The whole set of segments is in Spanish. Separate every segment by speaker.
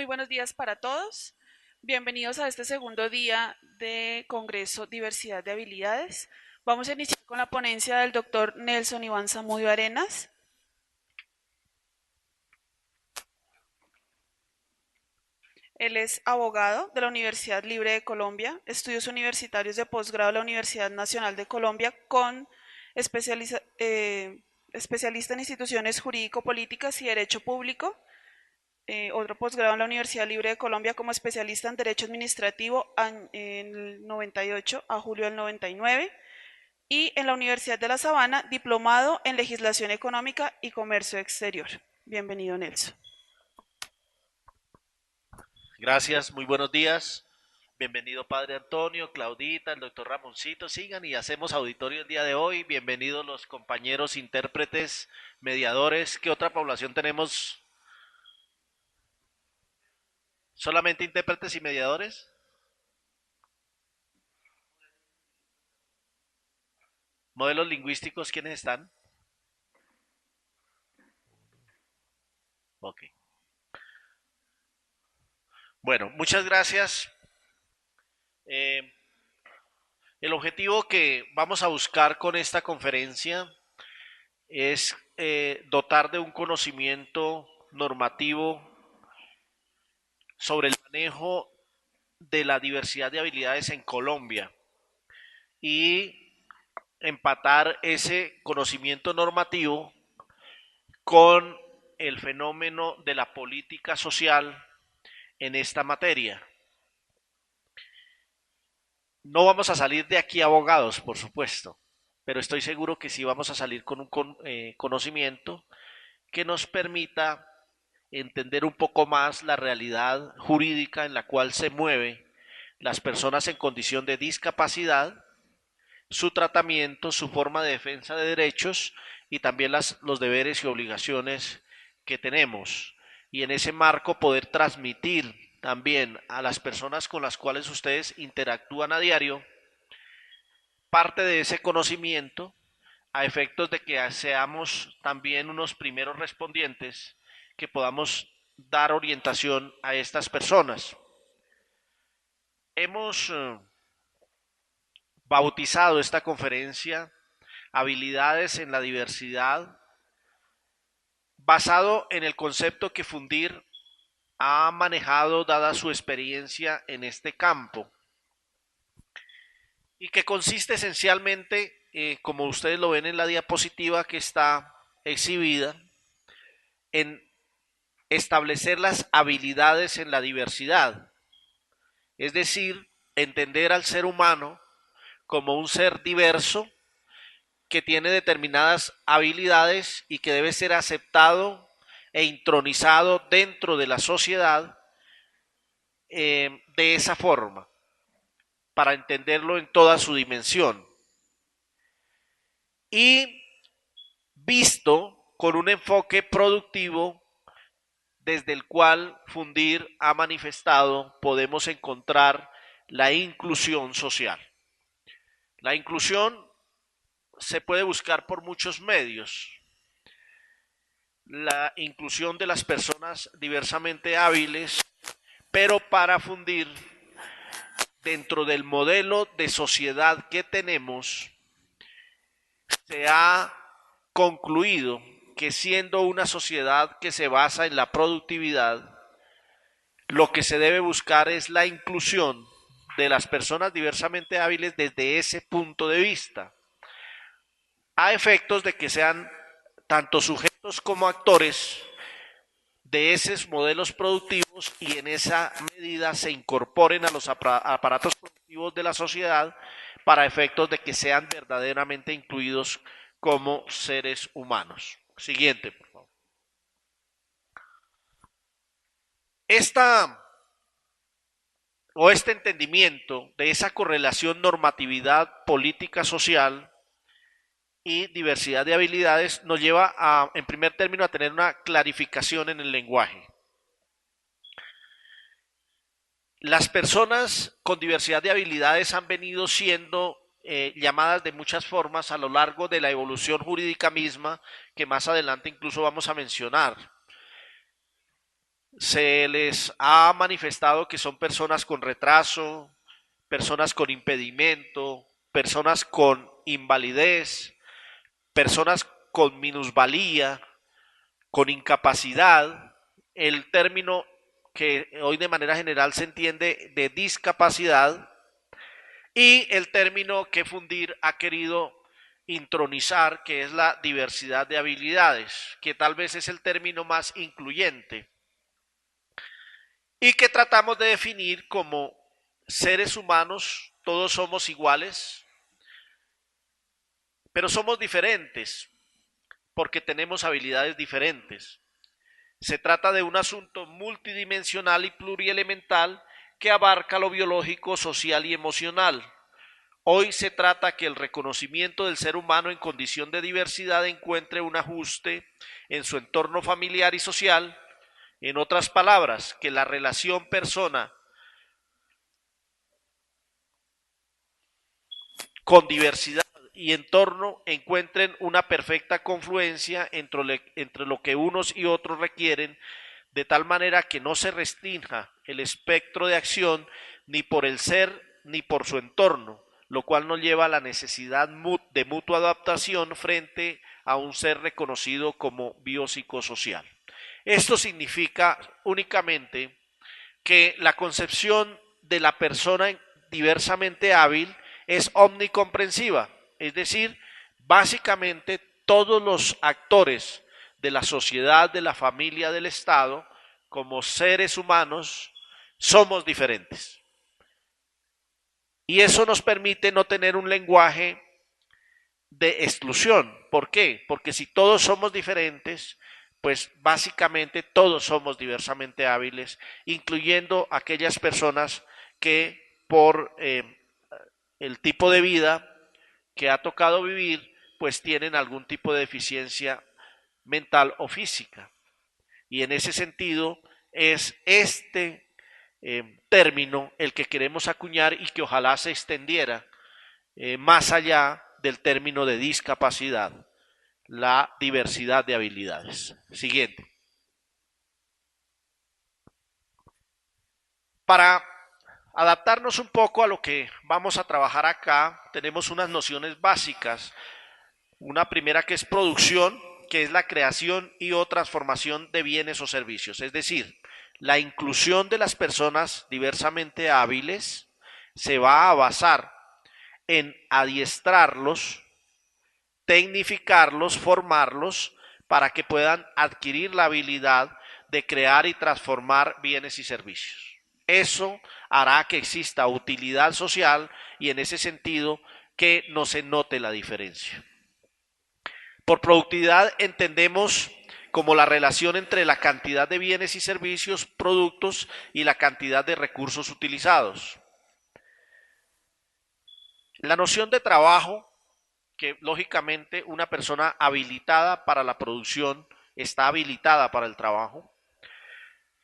Speaker 1: Muy buenos días para todos. Bienvenidos a este segundo día de Congreso Diversidad de Habilidades. Vamos a iniciar con la ponencia del doctor Nelson Iván Zamudio Arenas. Él es abogado de la Universidad Libre de Colombia, estudios universitarios de posgrado de la Universidad Nacional de Colombia con especialista en instituciones jurídico-políticas y derecho público. Otro posgrado en la Universidad Libre de Colombia como especialista en Derecho Administrativo en el 98 a julio del 99 y en la Universidad de La Sabana, diplomado en Legislación Económica y Comercio Exterior. Bienvenido, Nelson.
Speaker 2: Gracias, muy buenos días. Bienvenido Padre Antonio, Claudita, el doctor Ramoncito, sigan y hacemos auditorio el día de hoy. Bienvenidos los compañeros intérpretes, mediadores. ¿Qué otra población tenemos? ¿Solamente intérpretes y mediadores? ¿Modelos lingüísticos quiénes están? Ok. Bueno, muchas gracias. Eh, el objetivo que vamos a buscar con esta conferencia es dotar de un conocimiento normativo sobre el manejo de la diversidad de habilidades en Colombia y empatar ese conocimiento normativo con el fenómeno de la política social en esta materia. No vamos a salir de aquí abogados, por supuesto, pero estoy seguro que sí vamos a salir con un conocimiento que nos permita entender un poco más la realidad jurídica en la cual se mueven las personas en condición de discapacidad, su tratamiento, su forma de defensa de derechos y también los deberes y obligaciones que tenemos. Y en ese marco poder transmitir también a las personas con las cuales ustedes interactúan a diario parte de ese conocimiento a efectos de que seamos también unos primeros respondientes que podamos dar orientación a estas personas. Hemos bautizado esta conferencia Habilidades en la Diversidad, basado en el concepto que Fundir ha manejado dada su experiencia en este campo y que consiste esencialmente, como ustedes lo ven en la diapositiva que está exhibida, en establecer las habilidades en la diversidad, es decir, entender al ser humano como un ser diverso que tiene determinadas habilidades y que debe ser aceptado e intronizado dentro de la sociedad de esa forma, para entenderlo en toda su dimensión. Y visto con un enfoque productivo desde el cual Fundir ha manifestado podemos encontrar la inclusión social. La inclusión se puede buscar por muchos medios. La inclusión de las personas diversamente hábiles, pero para Fundir, dentro del modelo de sociedad que tenemos, se ha concluido que siendo una sociedad que se basa en la productividad, lo que se debe buscar es la inclusión de las personas diversamente hábiles desde ese punto de vista, a efectos de que sean tanto sujetos como actores de esos modelos productivos y en esa medida se incorporen a los aparatos productivos de la sociedad para efectos de que sean verdaderamente incluidos como seres humanos. Siguiente, por favor. Este entendimiento de esa correlación normatividad política social y diversidad de habilidades nos lleva a, en primer término, a tener una clarificación en el lenguaje. Las personas con diversidad de habilidades han venido siendo llamadas de muchas formas a lo largo de la evolución jurídica misma, que más adelante incluso vamos a mencionar. Se les ha manifestado que son personas con retraso, personas con impedimento, personas con invalidez, personas con minusvalía, con incapacidad. El término que hoy de manera general se entiende de discapacidad y el término que Fundir ha querido intronizar, que es la diversidad de habilidades, que tal vez es el término más incluyente y que tratamos de definir como seres humanos, todos somos iguales, pero somos diferentes porque tenemos habilidades diferentes. Se trata de un asunto multidimensional y plurielemental que abarca lo biológico, social y emocional. Hoy se trata que el reconocimiento del ser humano en condición de diversidad encuentre un ajuste en su entorno familiar y social. En otras palabras, que la relación persona con diversidad y entorno encuentren una perfecta confluencia entre lo que unos y otros requieren, de tal manera que no se restrinja el espectro de acción ni por el ser ni por su entorno, lo cual nos lleva a la necesidad de mutua adaptación frente a un ser reconocido como biopsicosocial. Esto significa únicamente que la concepción de la persona diversamente hábil es omnicomprensiva, es decir, básicamente todos los actores de la sociedad, de la familia, del Estado, como seres humanos, somos diferentes. Y eso nos permite no tener un lenguaje de exclusión. ¿Por qué? Porque si todos somos diferentes, pues básicamente todos somos diversamente hábiles, incluyendo aquellas personas que por el tipo de vida que ha tocado vivir, pues tienen algún tipo de deficiencia mental o física. Y en ese sentido es este término el que queremos acuñar y que ojalá se extendiera más allá del término de discapacidad, la diversidad de habilidades. Siguiente. Para adaptarnos un poco a lo que vamos a trabajar acá, tenemos unas nociones básicas. Una primera que es producción, que es la creación y o transformación de bienes o servicios, es decir, la inclusión de las personas diversamente hábiles se va a basar en adiestrarlos, tecnificarlos, formarlos para que puedan adquirir la habilidad de crear y transformar bienes y servicios. Eso hará que exista utilidad social y en ese sentido que no se note la diferencia. Por productividad entendemos como la relación entre la cantidad de bienes y servicios, productos y la cantidad de recursos utilizados. La noción de trabajo, que lógicamente una persona habilitada para la producción está habilitada para el trabajo,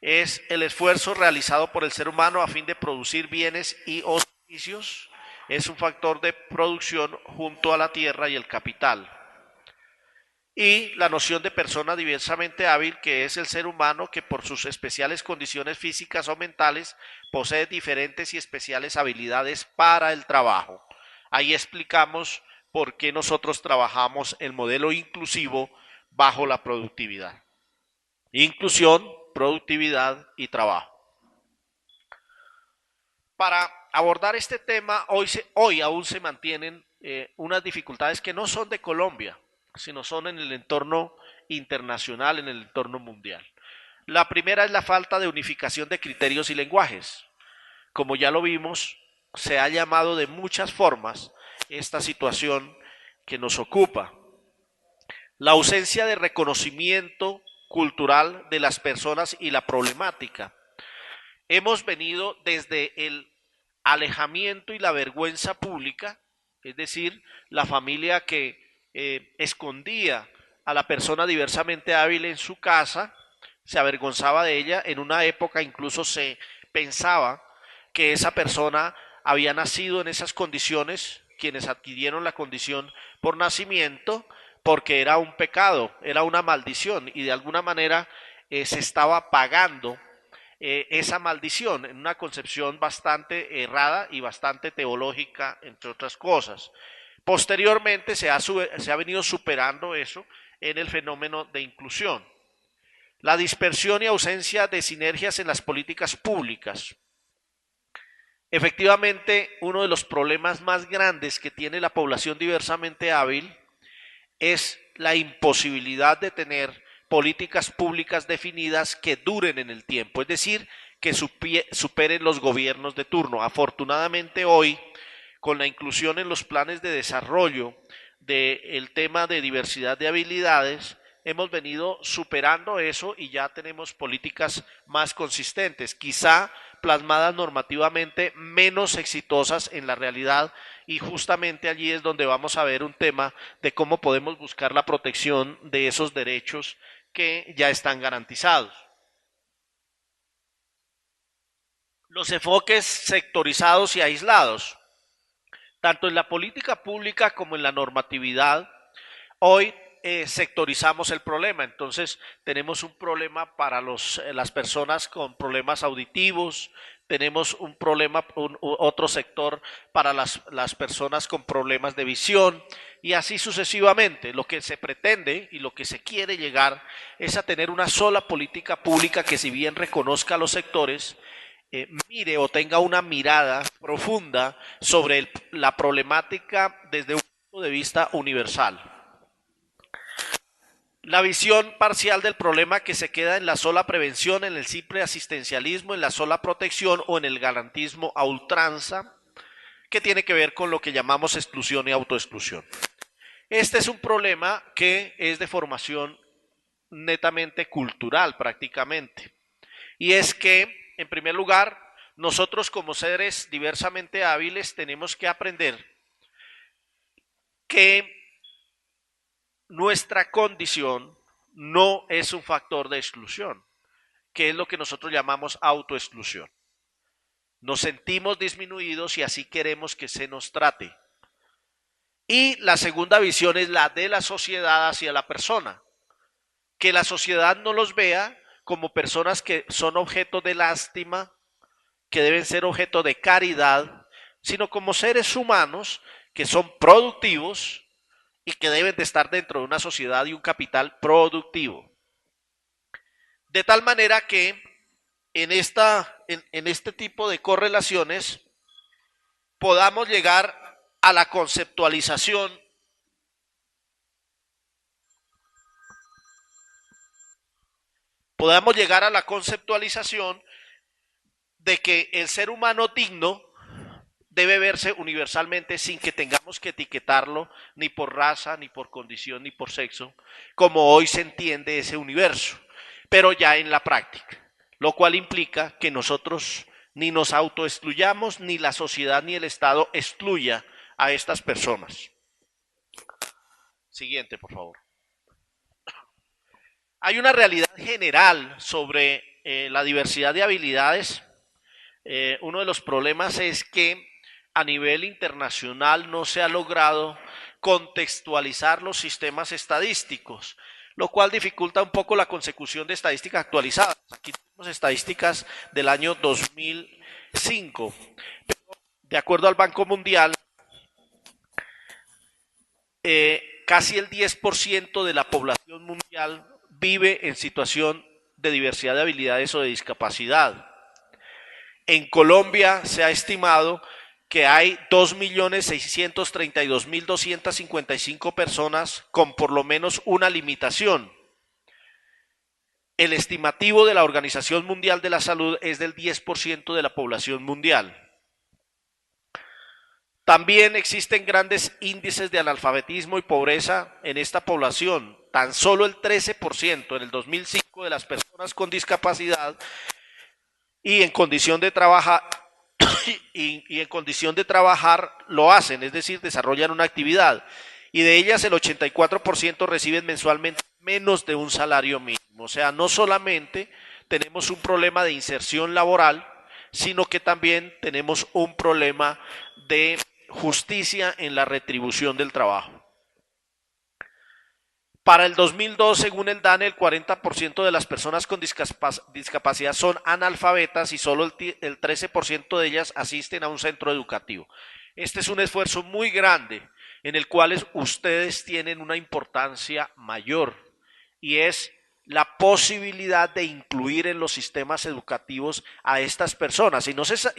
Speaker 2: es el esfuerzo realizado por el ser humano a fin de producir bienes y o servicios, es un factor de producción junto a la tierra y el capital. Y la noción de persona diversamente hábil, que es el ser humano que por sus especiales condiciones físicas o mentales posee diferentes y especiales habilidades para el trabajo. Ahí explicamos por qué nosotros trabajamos el modelo inclusivo bajo la productividad. Inclusión, productividad y trabajo. Para abordar este tema, hoy aún se mantienen unas dificultades que no son de Colombia, sino son en el entorno internacional, en el entorno mundial. La primera es la falta de unificación de criterios y lenguajes. Como ya lo vimos, se ha llamado de muchas formas esta situación que nos ocupa. La ausencia de reconocimiento cultural de las personas y la problemática. Hemos venido desde el alejamiento y la vergüenza pública, es decir, la familia que escondía a la persona diversamente hábil en su casa, se avergonzaba de ella, en una época incluso se pensaba que esa persona había nacido en esas condiciones, quienes adquirieron la condición por nacimiento, porque era un pecado, era una maldición y de alguna manera se estaba pagando esa maldición en una concepción bastante errada y bastante teológica, entre otras cosas. Posteriormente se ha venido superando eso en el fenómeno de inclusión. La dispersión y ausencia de sinergias en las políticas públicas. Efectivamente, uno de los problemas más grandes que tiene la población diversamente hábil es la imposibilidad de tener políticas públicas definidas que duren en el tiempo, es decir, que superen los gobiernos de turno. Afortunadamente hoy, con la inclusión en los planes de desarrollo del tema de diversidad de habilidades, hemos venido superando eso y ya tenemos políticas más consistentes, quizá plasmadas normativamente menos exitosas en la realidad, y justamente allí es donde vamos a ver un tema de cómo podemos buscar la protección de esos derechos que ya están garantizados. Los enfoques sectorizados y aislados, tanto en la política pública como en la normatividad, hoy sectorizamos el problema. Entonces tenemos un problema para las personas con problemas auditivos, tenemos un problema, otro sector para las personas con problemas de visión, y así sucesivamente. Lo que se pretende y lo que se quiere llegar es a tener una sola política pública que, si bien reconozca a los sectores, mire o tenga una mirada profunda sobre la problemática desde un punto de vista universal. La visión parcial del problema, que se queda en la sola prevención, en el simple asistencialismo, en la sola protección o en el garantismo a ultranza, que tiene que ver con lo que llamamos exclusión y autoexclusión. Este es un problema que es de formación netamente cultural prácticamente. Y es que, en primer lugar, nosotros como seres diversamente hábiles tenemos que aprender que nuestra condición no es un factor de exclusión, que es lo que nosotros llamamos autoexclusión. Nos sentimos disminuidos y así queremos que se nos trate. Y la segunda visión es la de la sociedad hacia la persona, que la sociedad no los vea como personas que son objeto de lástima, que deben ser objeto de caridad, sino como seres humanos que son productivos y que deben de estar dentro de una sociedad y un capital productivo. De tal manera que en este tipo de correlaciones podamos llegar a la conceptualización de que el ser humano digno debe verse universalmente sin que tengamos que etiquetarlo ni por raza, ni por condición, ni por sexo, como hoy se entiende ese universo, pero ya en la práctica, lo cual implica que nosotros ni nos autoexcluyamos, ni la sociedad ni el Estado excluya a estas personas. Siguiente, por favor. Hay una realidad general sobre la diversidad de habilidades. Uno de los problemas es que a nivel internacional no se ha logrado contextualizar los sistemas estadísticos, lo cual dificulta un poco la consecución de estadísticas actualizadas. Aquí tenemos estadísticas del año 2005. De acuerdo al Banco Mundial, casi el 10% de la población mundial vive en situación de diversidad de habilidades o de discapacidad. En Colombia se ha estimado que hay 2.632.255 personas con por lo menos una limitación. El estimativo de la Organización Mundial de la Salud es del 10% de la población mundial. También existen grandes índices de analfabetismo y pobreza en esta población. Tan solo el 13% en el 2005 de las personas con discapacidad y en condición de trabajar lo hacen, es decir, desarrollan una actividad, y de ellas el 84% reciben mensualmente menos de un salario mínimo. O sea, no solamente tenemos un problema de inserción laboral, sino que también tenemos un problema de justicia en la retribución del trabajo. Para el 2002, según el DANE, el 40% de las personas con discapacidad son analfabetas y solo el 13% de ellas asisten a un centro educativo. Este es un esfuerzo muy grande en el cual ustedes tienen una importancia mayor y es la posibilidad de incluir en los sistemas educativos a estas personas. Y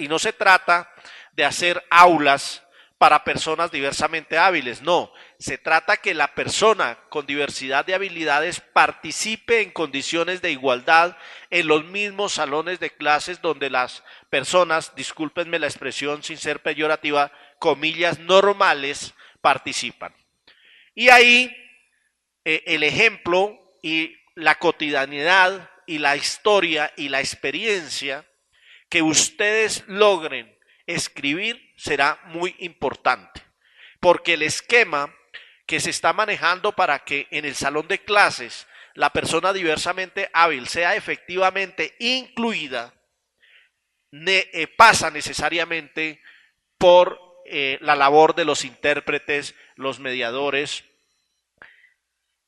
Speaker 2: no se trata de hacer aulas para personas diversamente hábiles, no, se trata que la persona con diversidad de habilidades participe en condiciones de igualdad en los mismos salones de clases donde las personas, discúlpenme la expresión sin ser peyorativa, comillas normales, participan. Y ahí el ejemplo y la cotidianidad y la historia y la experiencia que ustedes logren escribir será muy importante, porque el esquema que se está manejando para que en el salón de clases la persona diversamente hábil sea efectivamente incluida, pasa necesariamente por la labor de los intérpretes, los mediadores,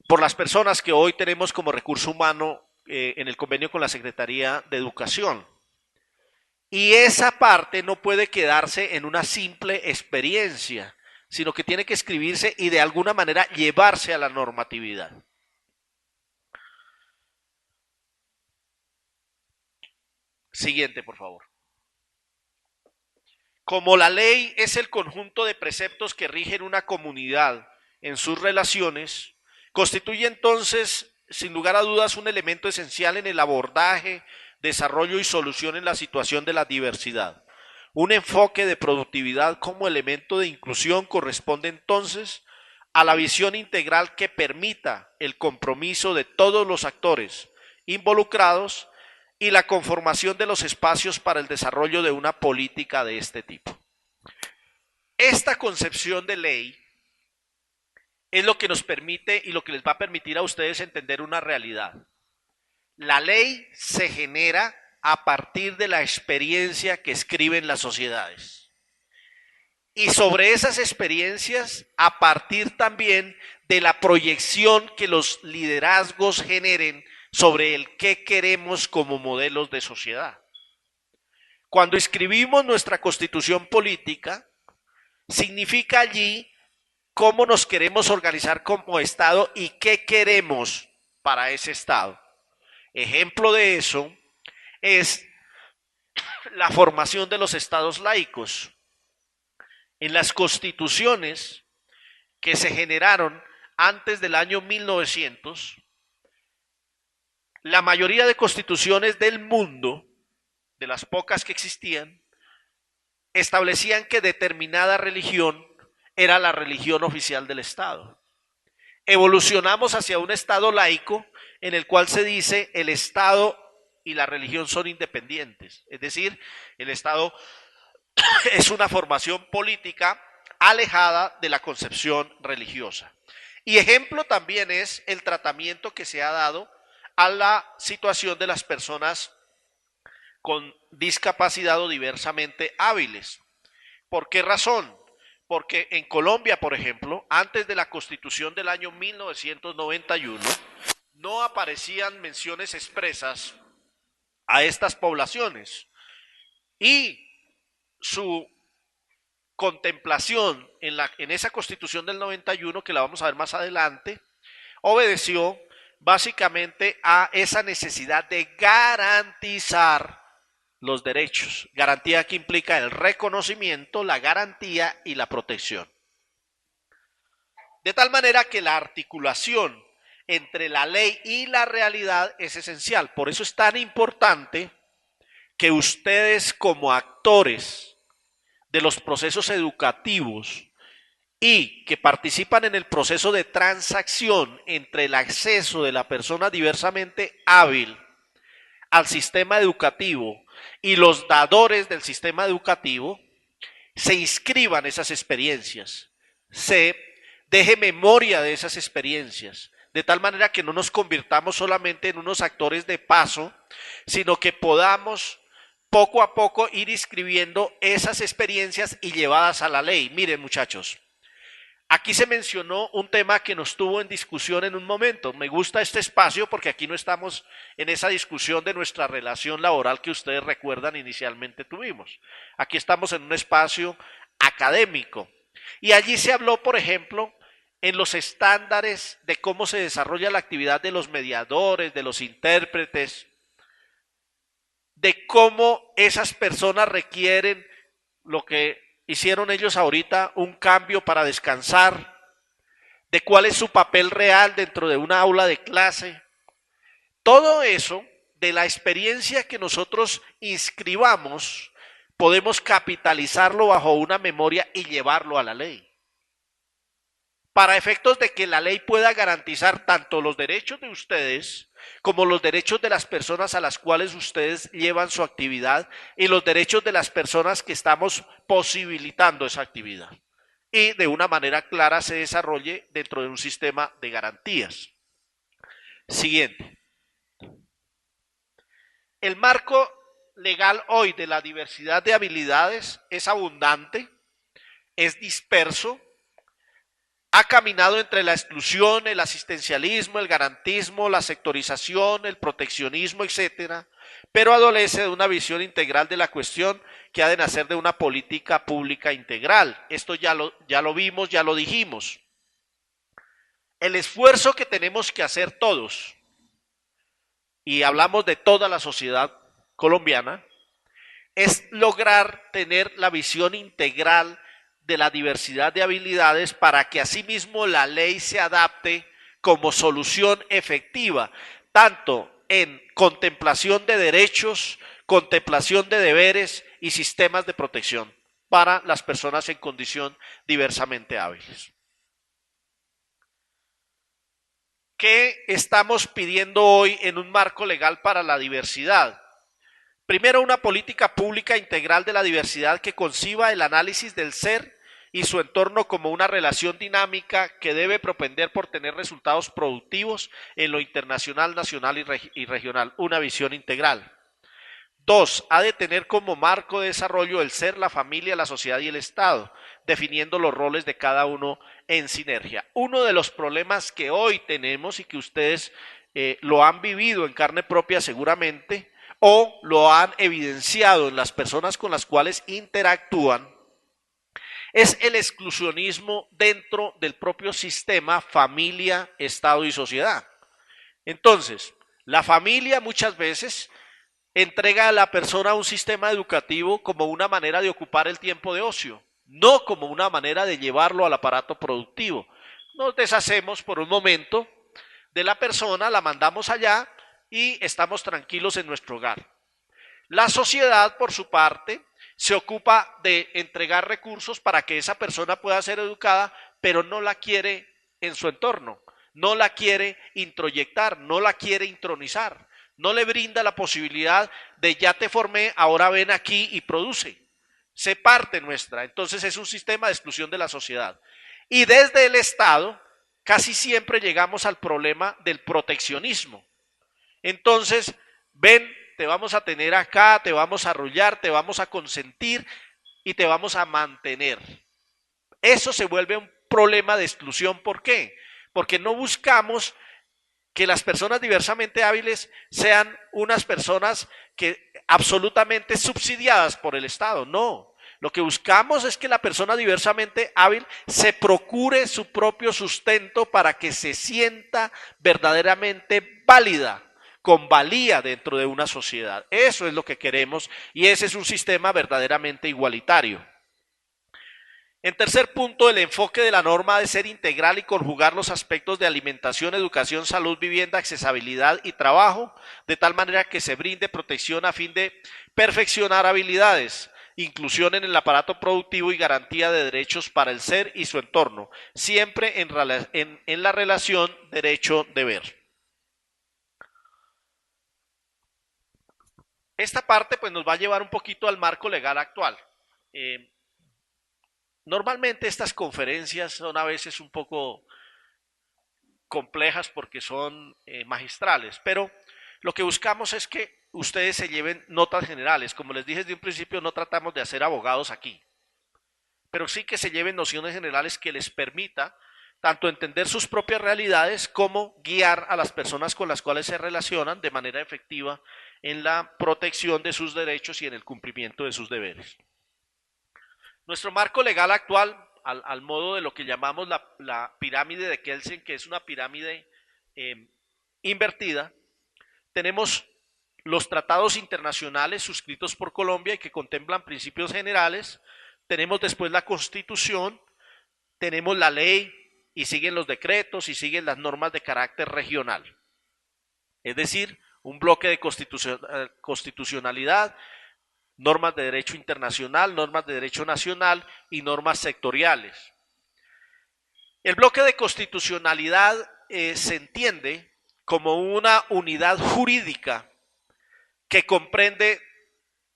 Speaker 2: por las personas que hoy tenemos como recurso humano en el convenio con la Secretaría de Educación. Y esa parte no puede quedarse en una simple experiencia, sino que tiene que escribirse y de alguna manera llevarse a la normatividad. Siguiente, por favor. Como la ley es el conjunto de preceptos que rigen una comunidad en sus relaciones, constituye entonces, sin lugar a dudas, un elemento esencial en el abordaje, desarrollo y solución en la situación de la diversidad. Un enfoque de productividad como elemento de inclusión corresponde entonces a la visión integral que permita el compromiso de todos los actores involucrados y la conformación de los espacios para el desarrollo de una política de este tipo. Esta concepción de ley es lo que nos permite y lo que les va a permitir a ustedes entender una realidad. La ley se genera a partir de la experiencia que escriben las sociedades. Y sobre esas experiencias, a partir también de la proyección que los liderazgos generen sobre el qué queremos como modelos de sociedad. Cuando escribimos nuestra constitución política, significa allí cómo nos queremos organizar como Estado y qué queremos para ese Estado. Ejemplo de eso es la formación de los estados laicos. En las constituciones que se generaron antes del año 1900, la mayoría de constituciones del mundo, de las pocas que existían, establecían que determinada religión era la religión oficial del Estado. Evolucionamos hacia un Estado laico en el cual se dice el Estado y la religión son independientes. Es decir, el Estado es una formación política alejada de la concepción religiosa. Y ejemplo también es el tratamiento que se ha dado a la situación de las personas con discapacidad o diversamente hábiles. ¿Por qué razón? Porque en Colombia, por ejemplo, antes de la Constitución del año 1991, no aparecían menciones expresas a estas poblaciones y su contemplación en esa Constitución del 91, que la vamos a ver más adelante, obedeció básicamente a esa necesidad de garantizar los derechos. Garantía que implica el reconocimiento, la garantía y la protección. De tal manera que la articulación entre la ley y la realidad es esencial. Por eso es tan importante que ustedes como actores de los procesos educativos y que participan en el proceso de transacción entre el acceso de la persona diversamente hábil al sistema educativo y los dadores del sistema educativo, se inscriban esas experiencias, se deje memoria de esas experiencias, de tal manera que no nos convirtamos solamente en unos actores de paso, sino que podamos poco a poco ir inscribiendo esas experiencias y llevadas a la ley. Miren, muchachos, Aquí se mencionó un tema que nos tuvo en discusión en un momento. Me gusta este espacio porque aquí no estamos en esa discusión de nuestra relación laboral que ustedes recuerdan inicialmente tuvimos. Aquí estamos en un espacio académico. Y allí se habló, por ejemplo, en los estándares de cómo se desarrolla la actividad de los mediadores, de los intérpretes, de cómo esas personas requieren lo que hicieron ellos ahorita, un cambio para descansar, de cuál es su papel real dentro de una aula de clase. Todo eso, de la experiencia que nosotros inscribamos, podemos capitalizarlo bajo una memoria y llevarlo a la ley. Para efectos de que la ley pueda garantizar tanto los derechos de ustedes como los derechos de las personas a las cuales ustedes llevan su actividad y los derechos de las personas que estamos posibilitando esa actividad. Y de una manera clara se desarrolle dentro de un sistema de garantías. Siguiente. El marco legal hoy de la diversidad de habilidades es abundante, es disperso, ha caminado entre la exclusión, el asistencialismo, el garantismo, la sectorización, el proteccionismo, etcétera, pero adolece de una visión integral de la cuestión que ha de nacer de una política pública integral. Esto ya lo vimos, ya lo dijimos. El esfuerzo que tenemos que hacer todos, y hablamos de toda la sociedad colombiana, es lograr tener la visión integral de la diversidad de habilidades para que asimismo la ley se adapte como solución efectiva, tanto en contemplación de derechos, contemplación de deberes y sistemas de protección para las personas en condición diversamente hábiles. ¿Qué estamos pidiendo hoy en un marco legal para la diversidad? Primero, una política pública integral de la diversidad que conciba el análisis del ser y su entorno como una relación dinámica que debe propender por tener resultados productivos en lo internacional, nacional y regional, una visión integral. Dos, ha de tener como marco de desarrollo el ser, la familia, la sociedad y el Estado, definiendo los roles de cada uno en sinergia. Uno de los problemas que hoy tenemos y que ustedes lo han vivido en carne propia seguramente o lo han evidenciado en las personas con las cuales interactúan, es el exclusionismo dentro del propio sistema familia, Estado y sociedad. Entonces, la familia muchas veces entrega a la persona un sistema educativo como una manera de ocupar el tiempo de ocio, no como una manera de llevarlo al aparato productivo. Nos deshacemos por un momento de la persona, la mandamos allá y estamos tranquilos en nuestro hogar. La sociedad, por su parte, se ocupa de entregar recursos para que esa persona pueda ser educada, pero no la quiere en su entorno, no la quiere introyectar, no la quiere intronizar, no le brinda la posibilidad de ya te formé, ahora ven aquí y produce. Se parte nuestra, entonces es un sistema de exclusión de la sociedad. Y desde el Estado casi siempre llegamos al problema del proteccionismo. Entonces, ven, te vamos a tener acá, te vamos a arrullar, te vamos a consentir y te vamos a mantener. Eso se vuelve un problema de exclusión. ¿Por qué? Porque no buscamos que las personas diversamente hábiles sean unas personas que absolutamente subsidiadas por el Estado. No. Lo que buscamos es que la persona diversamente hábil se procure su propio sustento para que se sienta verdaderamente válida, con valía dentro de una sociedad. Eso es lo que queremos y ese es un sistema verdaderamente igualitario. En tercer punto, el enfoque de la norma ha de ser integral y conjugar los aspectos de alimentación, educación, salud, vivienda, accesibilidad y trabajo, de tal manera que se brinde protección a fin de perfeccionar habilidades, inclusión en el aparato productivo y garantía de derechos para el ser y su entorno, siempre en la relación derecho-deber. Esta parte pues nos va a llevar un poquito al marco legal actual. Normalmente estas conferencias son a veces un poco complejas porque son magistrales, pero lo que buscamos es que ustedes se lleven notas generales. Como les dije desde un principio, no tratamos de hacer abogados aquí. pero sí que se lleven nociones generales que les permita tanto entender sus propias realidades como guiar a las personas con las cuales se relacionan de manera efectiva en la protección de sus derechos y en el cumplimiento de sus deberes. Nuestro marco legal actual, al modo de lo que llamamos la pirámide de Kelsen, que es una pirámide invertida, tenemos los tratados internacionales suscritos por Colombia y que contemplan principios generales, tenemos después la Constitución, tenemos la ley y siguen los decretos y siguen las normas de carácter regional. Es decir, un bloque de constitucionalidad, normas de derecho internacional, normas de derecho nacional y normas sectoriales. El bloque de constitucionalidad se entiende como una unidad jurídica que comprende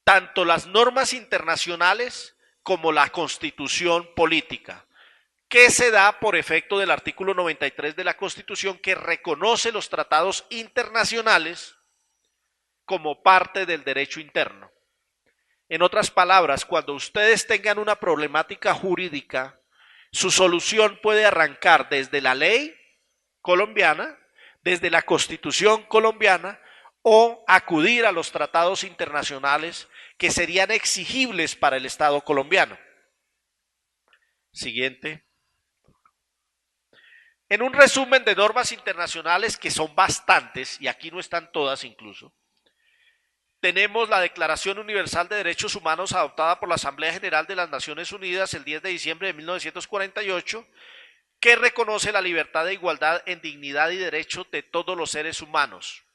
Speaker 2: tanto las normas internacionales como la constitución política, que se da por efecto del artículo 93 de la Constitución, que reconoce los tratados internacionales como parte del derecho interno. En otras palabras, cuando ustedes tengan una problemática jurídica, su solución puede arrancar desde la ley colombiana, desde la Constitución colombiana, o acudir a los tratados internacionales que serían exigibles para el Estado colombiano. Siguiente. En un resumen de normas internacionales, que son bastantes, y aquí no están todas incluso, tenemos la Declaración Universal de Derechos Humanos adoptada por la Asamblea General de las Naciones Unidas el 10 de diciembre de 1948, que reconoce la libertad de igualdad en dignidad y derechos de todos los seres humanos.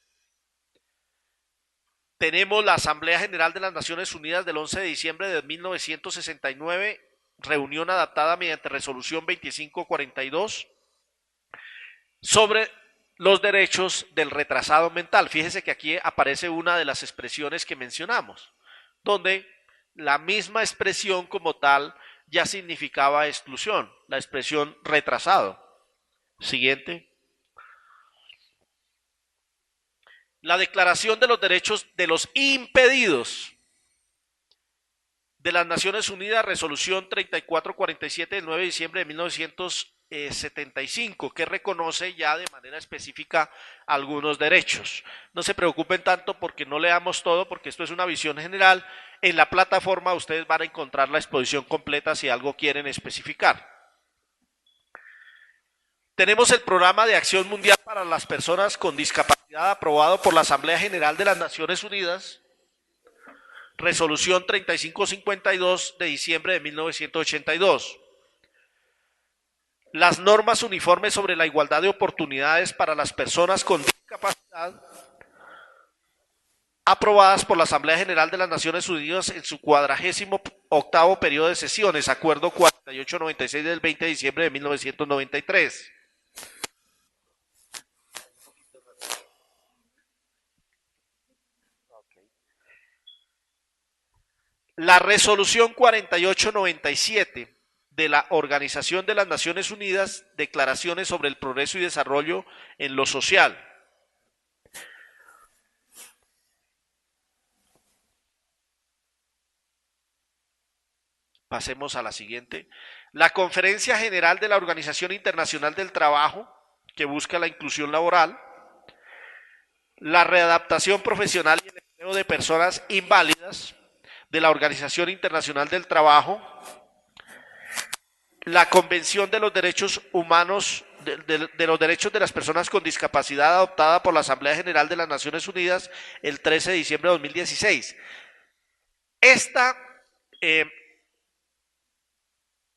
Speaker 2: Tenemos la Asamblea General de las Naciones Unidas del 11 de diciembre de 1969, reunión adaptada mediante resolución 2542, sobre los derechos del retrasado mental. Fíjese que aquí aparece una de las expresiones que mencionamos, donde la misma expresión como tal ya significaba exclusión, la expresión retrasado. Siguiente. La Declaración de los Derechos de los Impedidos de las Naciones Unidas, resolución 3447 del 9 de diciembre de 1975, que reconoce ya de manera específica algunos derechos. No se preocupen tanto porque no leamos todo, porque esto es una visión general. En la plataforma ustedes van a encontrar la exposición completa si algo quieren especificar. Tenemos el Programa de Acción Mundial para las Personas con Discapacidad aprobado por la Asamblea General de las Naciones Unidas, resolución 3552 de diciembre de 1982. Las normas uniformes sobre la igualdad de oportunidades para las personas con discapacidad, aprobadas por la Asamblea General de las Naciones Unidas en su 48º periodo de sesiones, acuerdo 4896 del 20 de diciembre de 1993. La resolución 4897 de la Organización de las Naciones Unidas, declaraciones sobre el progreso y desarrollo en lo social. Pasemos a la siguiente. La Conferencia General de la Organización Internacional del Trabajo, que busca la inclusión laboral. La readaptación profesional y el empleo de personas inválidas, de la Organización Internacional del Trabajo. La Convención de los Derechos Humanos, de los Derechos de las Personas con Discapacidad, adoptada por la Asamblea General de las Naciones Unidas el 13 de diciembre de 2016. Esta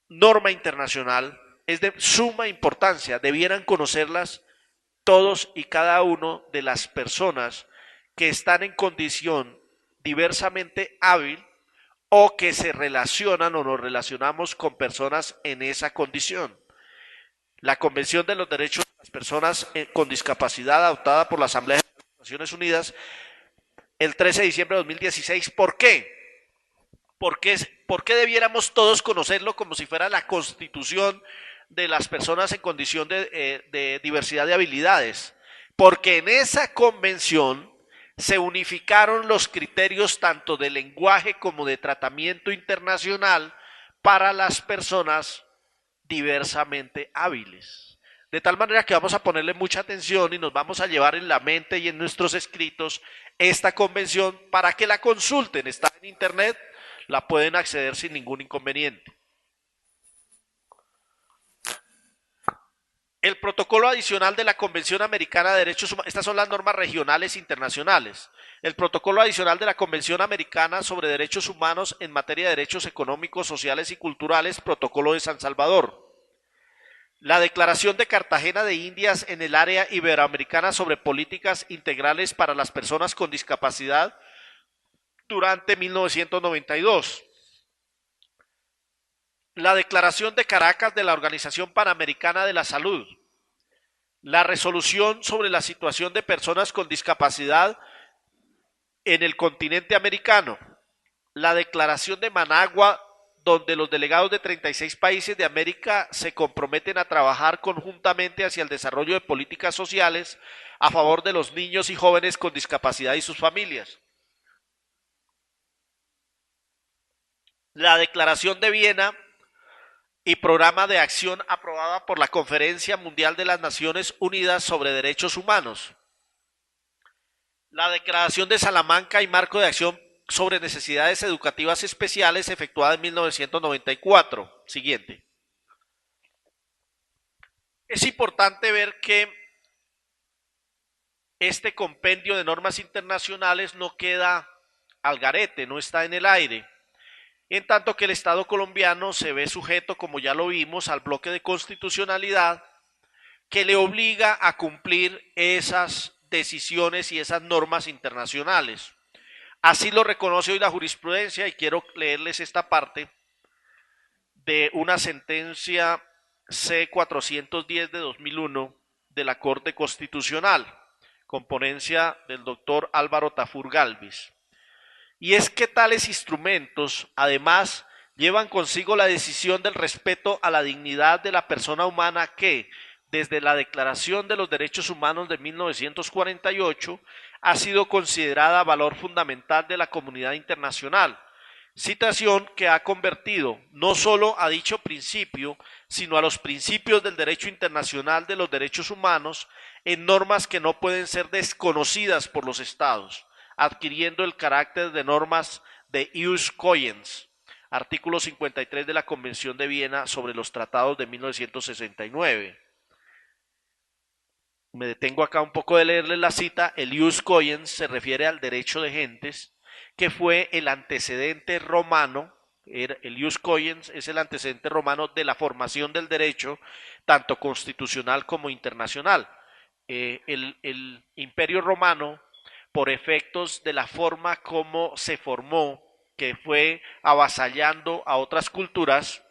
Speaker 2: norma internacional es de suma importancia, debieran conocerlas todos y cada uno de las personas que están en condición diversamente hábil o que se relacionan o nos relacionamos con personas en esa condición. La Convención de los Derechos de las Personas con Discapacidad, adoptada por la Asamblea de las Naciones Unidas el 13 de diciembre de 2016. ¿Por qué? ¿Por qué debiéramos todos conocerlo como si fuera la Constitución de las personas en condición de diversidad de habilidades? Porque en esa convención se unificaron los criterios tanto de lenguaje como de tratamiento internacional para las personas diversamente hábiles. De tal manera que vamos a ponerle mucha atención y nos vamos a llevar en la mente y en nuestros escritos esta convención para que la consulten. Está en internet, la pueden acceder sin ningún inconveniente. El protocolo adicional de la Convención Americana de Derechos Humanos, estas son las normas regionales internacionales. El protocolo adicional de la Convención Americana sobre Derechos Humanos en materia de derechos económicos, sociales y culturales, Protocolo de San Salvador. La Declaración de Cartagena de Indias en el área iberoamericana sobre políticas integrales para las personas con discapacidad durante 1992. La Declaración de Caracas de la Organización Panamericana de la Salud, la Resolución sobre la situación de personas con discapacidad en el continente americano, la Declaración de Managua, donde los delegados de 36 países de América se comprometen a trabajar conjuntamente hacia el desarrollo de políticas sociales a favor de los niños y jóvenes con discapacidad y sus familias. La Declaración de Viena y programa de acción aprobada por la Conferencia Mundial de las Naciones Unidas sobre Derechos Humanos. La Declaración de Salamanca y marco de acción sobre necesidades educativas especiales efectuada en 1994. Siguiente. Es importante ver que este compendio de normas internacionales no queda al garete, no está en el aire. En tanto que el Estado colombiano se ve sujeto, como ya lo vimos, al bloque de constitucionalidad que le obliga a cumplir esas decisiones y esas normas internacionales. Así lo reconoce hoy la jurisprudencia y quiero leerles esta parte de una sentencia C-410 de 2001 de la Corte Constitucional, con ponencia del doctor Álvaro Tafur Galvis. Y es que tales instrumentos, además, llevan consigo la decisión del respeto a la dignidad de la persona humana que, desde la Declaración de los Derechos Humanos de 1948, ha sido considerada valor fundamental de la comunidad internacional, situación que ha convertido no solo a dicho principio, sino a los principios del derecho internacional de los derechos humanos en normas que no pueden ser desconocidas por los estados, adquiriendo el carácter de normas de ius cogens, artículo 53 de la Convención de Viena sobre los tratados de 1969. Me detengo acá un poco de leerles la cita. El ius cogens se refiere al derecho de gentes, que fue el antecedente romano. El ius cogens es el antecedente romano de la formación del derecho, tanto constitucional como internacional. El Imperio Romano, por efectos de la forma como se formó, que fue avasallando a otras culturas,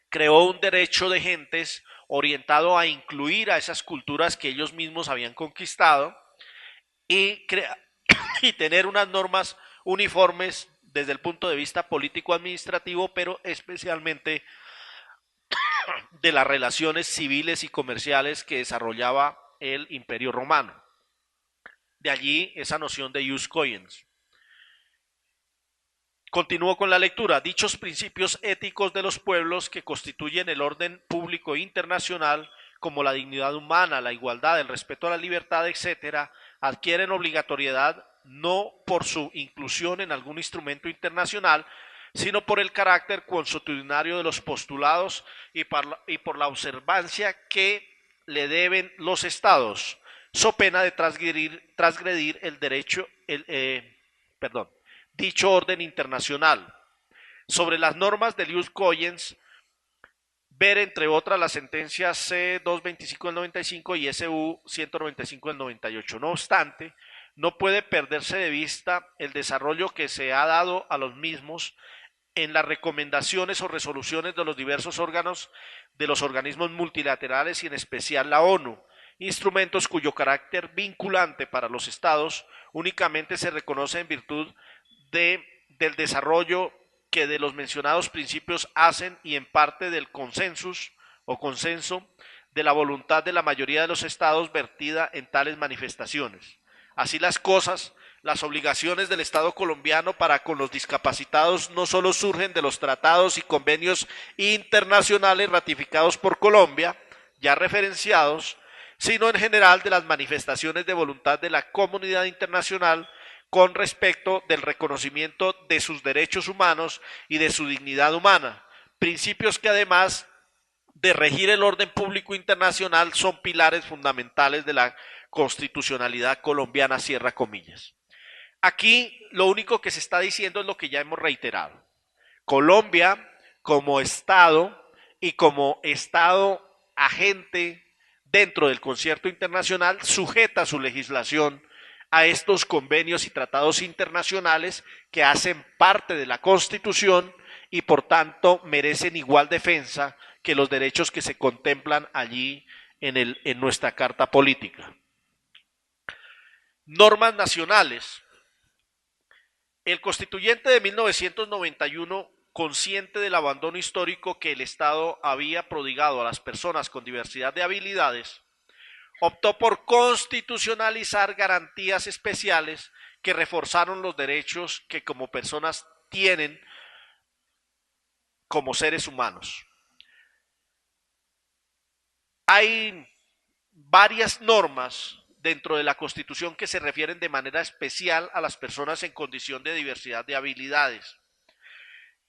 Speaker 2: creó un derecho de gentes orientado a incluir a esas culturas que ellos mismos habían conquistado y, y tener unas normas uniformes desde el punto de vista político-administrativo, pero especialmente de las relaciones civiles y comerciales que desarrollaba el Imperio Romano. De allí esa noción de ius cogens. Continúo con la lectura. Dichos principios éticos de los pueblos que constituyen el orden público internacional, como la dignidad humana, la igualdad, el respeto a la libertad, etcétera, adquieren obligatoriedad no por su inclusión en algún instrumento internacional, sino por el carácter consuetudinario de los postulados y por la observancia que le deben los estados, so pena de transgredir el derecho, dicho orden internacional. Sobre las normas del ius cogens, ver entre otras las sentencias C-225 del 95 y SU-195 del 98. No obstante, no puede perderse de vista el desarrollo que se ha dado a los mismos en las recomendaciones o resoluciones de los diversos órganos de los organismos multilaterales y en especial la ONU, instrumentos cuyo carácter vinculante para los estados únicamente se reconoce en virtud del desarrollo que de los mencionados principios hacen y en parte del consensus o consenso de la voluntad de la mayoría de los estados vertida en tales manifestaciones. Así las cosas, Las obligaciones del Estado colombiano para con los discapacitados no solo surgen de los tratados y convenios internacionales ratificados por Colombia, ya referenciados, sino en general de las manifestaciones de voluntad de la comunidad internacional con respecto del reconocimiento de sus derechos humanos y de su dignidad humana, principios que además de regir el orden público internacional son pilares fundamentales de la constitucionalidad colombiana, cierra comillas. Aquí lo único que se está diciendo es lo que ya hemos reiterado. Colombia como Estado y como Estado agente dentro del concierto internacional sujeta su legislación a estos convenios y tratados internacionales que hacen parte de la Constitución y por tanto merecen igual defensa que los derechos que se contemplan allí en nuestra Carta Política. Normas nacionales. El constituyente de 1991, consciente del abandono histórico que el Estado había prodigado a las personas con diversidad de habilidades, optó por constitucionalizar garantías especiales que reforzaron los derechos que como personas tienen como seres humanos. Hay varias normas dentro de la Constitución que se refieren de manera especial a las personas en condición de diversidad de habilidades.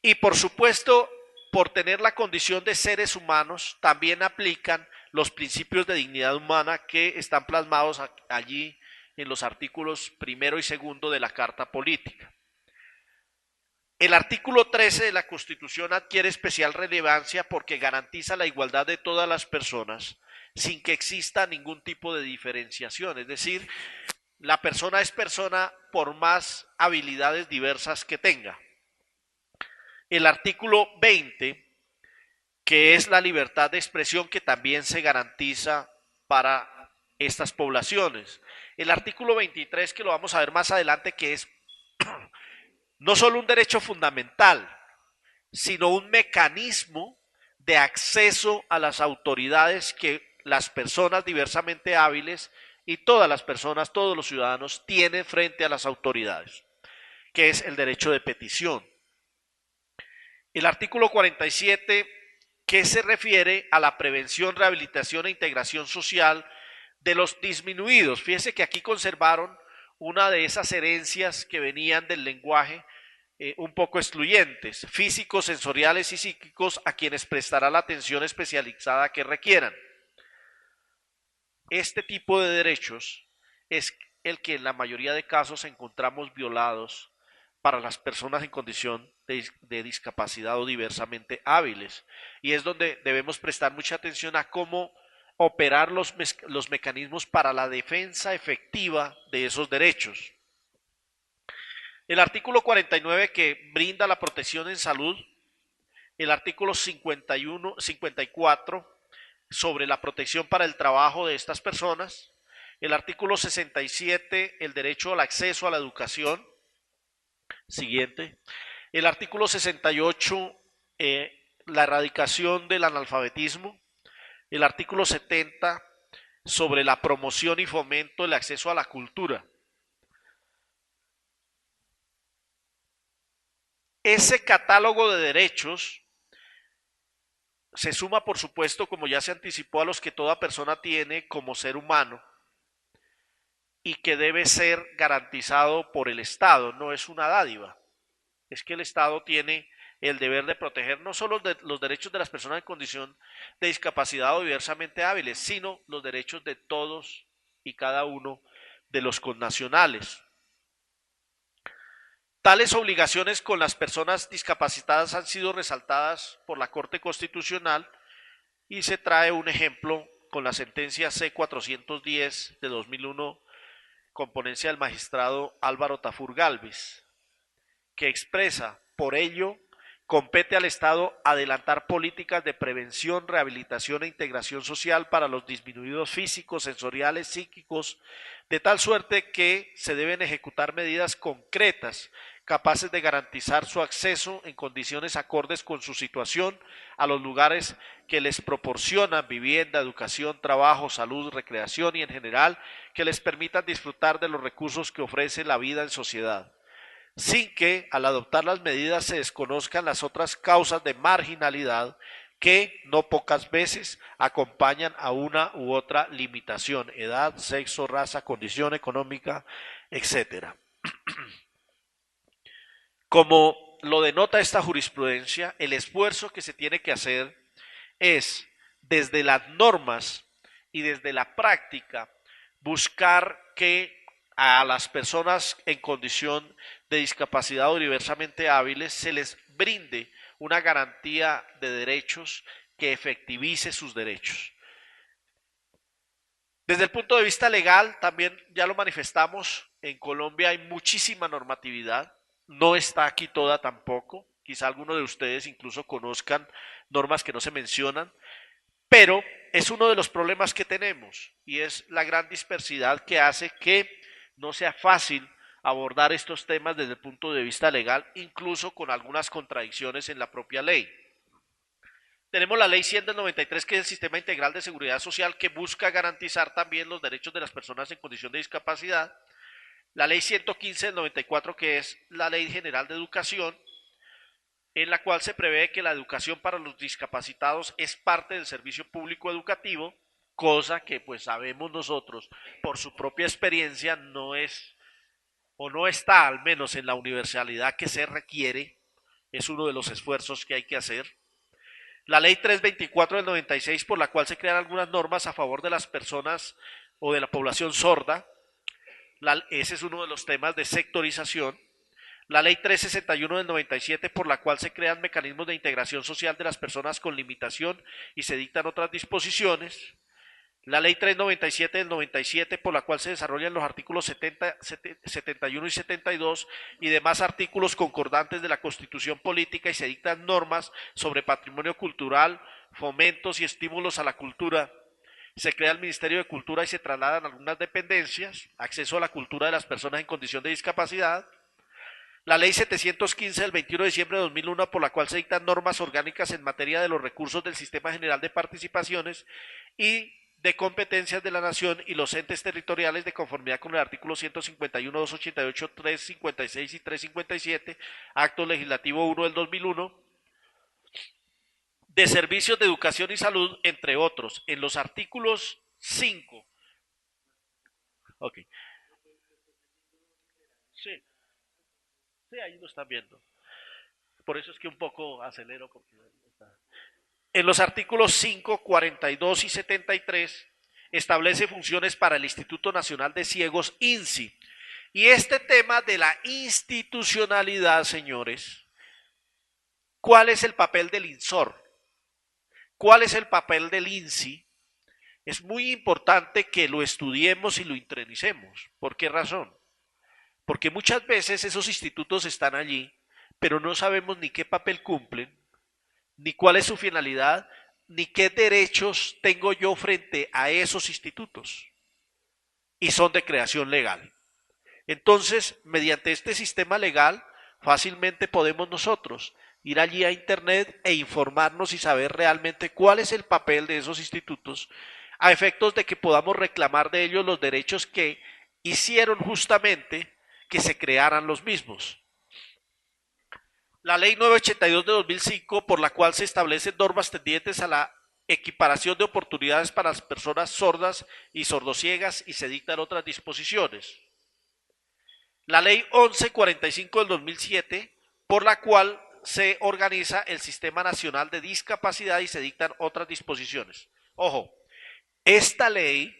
Speaker 2: Y por supuesto, por tener la condición de seres humanos, también aplican los principios de dignidad humana que están plasmados allí en los artículos primero y segundo de la Carta Política. El artículo 13 de la Constitución adquiere especial relevancia porque garantiza la igualdad de todas las personas sin que exista ningún tipo de diferenciación, es decir, la persona es persona por más habilidades diversas que tenga. El artículo 20, que es la libertad de expresión que también se garantiza para estas poblaciones. El artículo 23, que lo vamos a ver más adelante, que es no solo un derecho fundamental, sino un mecanismo de acceso a las autoridades que las personas diversamente hábiles y todas las personas, todos los ciudadanos tienen frente a las autoridades, que es el derecho de petición. El artículo 47, que se refiere a la prevención, rehabilitación e integración social de los disminuidos. Fíjense que aquí conservaron una de esas herencias que venían del lenguaje un poco excluyentes, físicos, sensoriales y psíquicos, a quienes prestará la atención especializada que requieran. Este tipo de derechos es el que en la mayoría de casos encontramos violados para las personas en condición de discapacidad o diversamente hábiles. Y es donde debemos prestar mucha atención a cómo operar los mecanismos para la defensa efectiva de esos derechos. El artículo 49, que brinda la protección en salud. El artículo 54, sobre la protección para el trabajo de estas personas. El artículo 67, el derecho al acceso a la educación. Siguiente. El artículo 68, la erradicación del analfabetismo. El artículo 70, sobre la promoción y fomento del acceso a la cultura. Ese catálogo de derechos se suma, por supuesto, como ya se anticipó, a los que toda persona tiene como ser humano y que debe ser garantizado por el Estado, no es una dádiva. Es que el Estado tiene el deber de proteger no solo los derechos de las personas en condición de discapacidad o diversamente hábiles, sino los derechos de todos y cada uno de los connacionales. Tales obligaciones con las personas discapacitadas han sido resaltadas por la Corte Constitucional y se trae un ejemplo con la sentencia C-410 de 2001, con ponencia del magistrado Álvaro Tafur Gálvez, que expresa: por ello, compete al Estado adelantar políticas de prevención, rehabilitación e integración social para los disminuidos físicos, sensoriales, psíquicos, de tal suerte que se deben ejecutar medidas concretas capaces de garantizar su acceso en condiciones acordes con su situación a los lugares que les proporcionan vivienda, educación, trabajo, salud, recreación y en general que les permitan disfrutar de los recursos que ofrece la vida en sociedad, sin que al adoptar las medidas se desconozcan las otras causas de marginalidad que no pocas veces acompañan a una u otra limitación: edad, sexo, raza, condición económica, etcétera. Como lo denota esta jurisprudencia, el esfuerzo que se tiene que hacer es, desde las normas y desde la práctica, buscar que a las personas en condición de discapacidad o diversamente hábiles se les brinde una garantía de derechos que efectivice sus derechos. Desde el punto de vista legal, también ya lo manifestamos, en Colombia hay muchísima normatividad, no está aquí toda tampoco, quizá algunos de ustedes incluso conozcan normas que no se mencionan, pero es uno de los problemas que tenemos y es la gran dispersidad que hace que no sea fácil abordar estos temas desde el punto de vista legal, incluso con algunas contradicciones en la propia ley. Tenemos la ley 100 del 93, que es el Sistema Integral de Seguridad Social, que busca garantizar también los derechos de las personas en condición de discapacidad. La ley 115 del 94, que es la Ley General de Educación, en la cual se prevé que la educación para los discapacitados es parte del servicio público educativo, cosa que pues sabemos nosotros por su propia experiencia no es o no está al menos en la universalidad que se requiere, es uno de los esfuerzos que hay que hacer. La ley 324 del 96, por la cual se crean algunas normas a favor de las personas o de la población sorda, ese es uno de los temas de sectorización. La ley 361 del 97, por la cual se crean mecanismos de integración social de las personas con limitación y se dictan otras disposiciones. La ley 397 del 97, por la cual se desarrollan los artículos 70, 71 y 72 y demás artículos concordantes de la Constitución Política y se dictan normas sobre patrimonio cultural, fomentos y estímulos a la cultura. Se crea el Ministerio de Cultura y se trasladan algunas dependencias, acceso a la cultura de las personas en condición de discapacidad. La ley 715 del 21 de diciembre de 2001, por la cual se dictan normas orgánicas en materia de los recursos del Sistema General de Participaciones y de competencias de la Nación y los entes territoriales de conformidad con el artículo 151, 288, 356 y 357, Acto Legislativo 1 del 2001, de servicios de educación y salud, entre otros. En los artículos 5. Ok. Sí, sí, ahí lo están viendo. Por eso es que un poco acelero. Porque en los artículos 5, 42 y 73 establece funciones para el Instituto Nacional de Ciegos, INCI. Y este tema de la institucionalidad, señores, ¿cuál es el papel del INSOR? ¿Cuál es el papel del INCI? Es muy importante que lo estudiemos y lo intronicemos. ¿Por qué razón? Porque muchas veces esos institutos están allí, pero no sabemos ni qué papel cumplen, ni cuál es su finalidad, ni qué derechos tengo yo frente a esos institutos. Y son de creación legal. Entonces, mediante este sistema legal, fácilmente podemos nosotros ir allí a internet e informarnos y saber realmente cuál es el papel de esos institutos, a efectos de que podamos reclamar de ellos los derechos que hicieron justamente que se crearan los mismos. La ley 982 de 2005, por la cual se establecen normas tendientes a la equiparación de oportunidades para las personas sordas y sordociegas y se dictan otras disposiciones. La ley 1145 del 2007, por la cual se organiza el Sistema Nacional de Discapacidad y se dictan otras disposiciones. Ojo, esta ley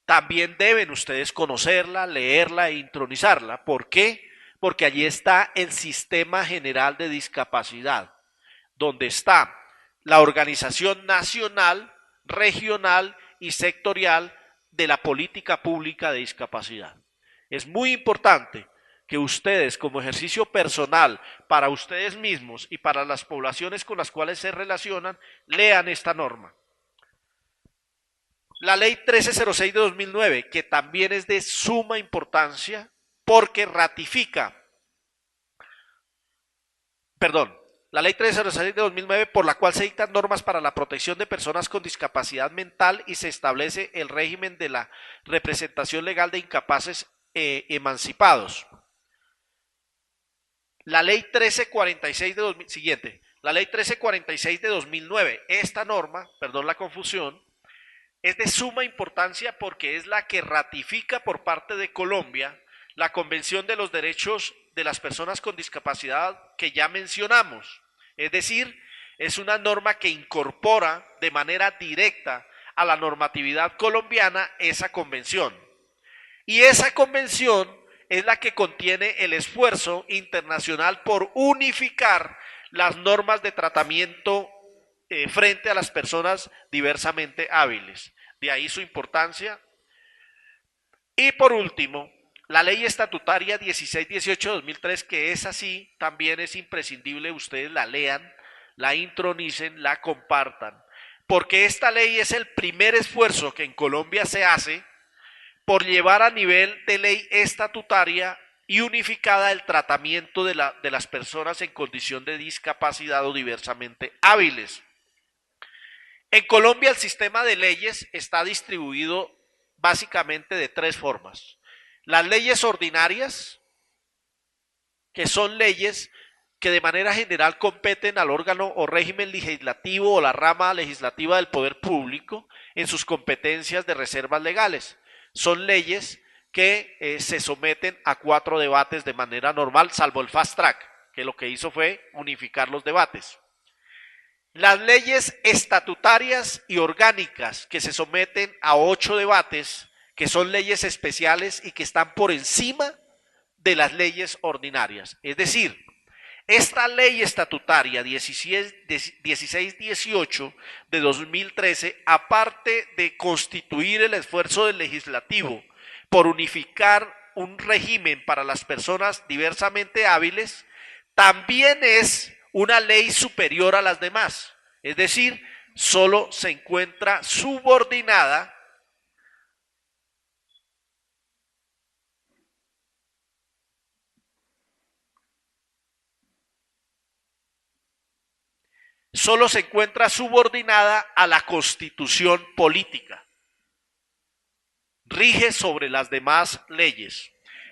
Speaker 2: también deben ustedes conocerla, leerla e intronizarla. ¿Por qué? Porque allí está el Sistema General de Discapacidad, donde está la organización nacional, regional y sectorial de la política pública de discapacidad. Es muy importante que ustedes, como ejercicio personal para ustedes mismos y para las poblaciones con las cuales se relacionan, lean esta norma. La ley 1306 de 2009, que también es de suma importancia porque ratifica perdón, la Ley 1306 de 2009, por la cual se dictan normas para la protección de personas con discapacidad mental y se establece el régimen de la representación legal de incapaces emancipados. La Ley 1346 de 2000, siguiente, la Ley 1346 de 2009, esta norma, perdón la confusión, es de suma importancia porque es la que ratifica por parte de Colombia la Convención de los Derechos de las Personas con Discapacidad que ya mencionamos. Es decir, es una norma que incorpora de manera directa a la normatividad colombiana esa convención. Y esa convención es la que contiene el esfuerzo internacional por unificar las normas de tratamiento frente a las personas diversamente hábiles. De ahí su importancia. Y por último, la ley estatutaria 1618 de 2003, que es así, también es imprescindible ustedes la lean, la intronicen, la compartan, porque esta ley es el primer esfuerzo que en Colombia se hace por llevar a nivel de ley estatutaria y unificada el tratamiento de las personas en condición de discapacidad o diversamente hábiles. En Colombia el sistema de leyes está distribuido básicamente de tres formas. Las leyes ordinarias, que son leyes que de manera general competen al órgano o régimen legislativo o la rama legislativa del poder público en sus competencias de reservas legales. Son leyes que se someten a 4 debates de manera normal, salvo el fast track, que lo que hizo fue unificar los debates. Las leyes estatutarias y orgánicas que se someten a 8 debates, que son leyes especiales y que están por encima de las leyes ordinarias. Es decir, esta ley estatutaria 1618 de 2013, aparte de constituir el esfuerzo del legislativo por unificar un régimen para las personas diversamente hábiles, también es una ley superior a las demás, es decir, solo se encuentra subordinada a la Constitución política, rige sobre las demás leyes.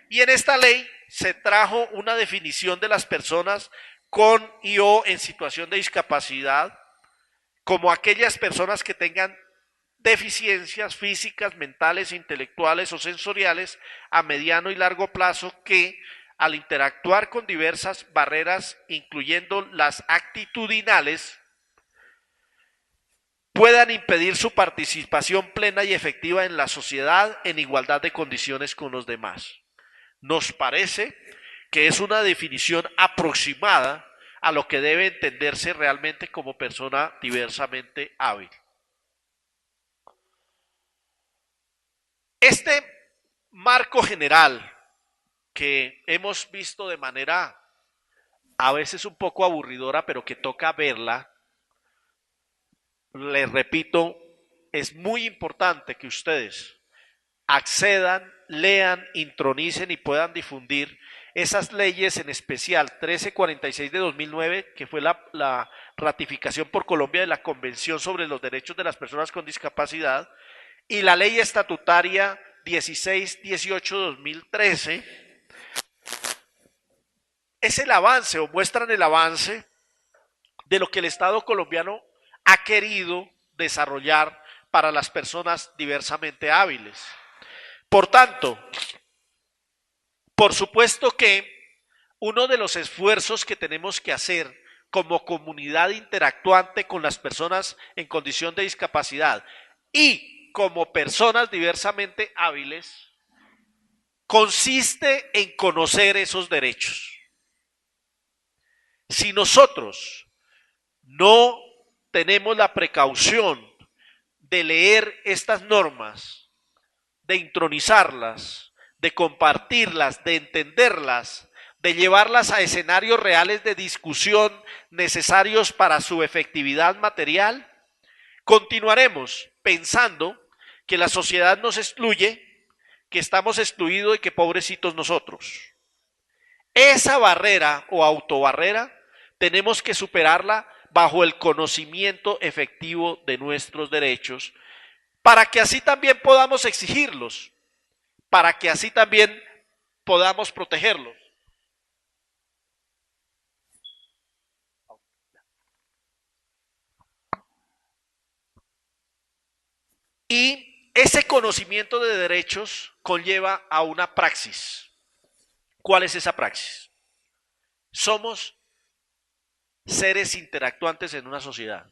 Speaker 2: Y en esta ley se trajo una definición de las personas con y o en situación de discapacidad, como aquellas personas que tengan deficiencias físicas, mentales, intelectuales o sensoriales a mediano y largo plazo que al interactuar con diversas barreras, incluyendo las actitudinales, puedan impedir su participación plena y efectiva en la sociedad en igualdad de condiciones con los demás. Nos parece que es una definición aproximada a lo que debe entenderse realmente como persona diversamente hábil. Este marco general que hemos visto de manera a veces un poco aburridora, pero que toca verla, les repito, es muy importante que ustedes accedan, lean, intronicen y puedan difundir esas leyes, en especial 1346 de 2009, que fue la ratificación por Colombia de la Convención sobre los Derechos de las Personas con Discapacidad, y la ley estatutaria 1618 de 2013, es el avance o muestran el avance de lo que el Estado colombiano ha querido desarrollar para las personas diversamente hábiles. Por tanto, por supuesto que uno de los esfuerzos que tenemos que hacer como comunidad interactuante con las personas en condición de discapacidad y como personas diversamente hábiles consiste en conocer esos derechos. Si nosotros no tenemos la precaución de leer estas normas, de intronizarlas, de compartirlas, de entenderlas, de llevarlas a escenarios reales de discusión necesarios para su efectividad material, continuaremos pensando que la sociedad nos excluye, que estamos excluidos y que pobrecitos nosotros. Esa barrera o autobarrera tenemos que superarla bajo el conocimiento efectivo de nuestros derechos, para que así también podamos exigirlos, para que así también podamos protegerlos. Y ese conocimiento de derechos conlleva a una praxis. ¿Cuál es esa praxis? Somos seres interactuantes en una sociedad.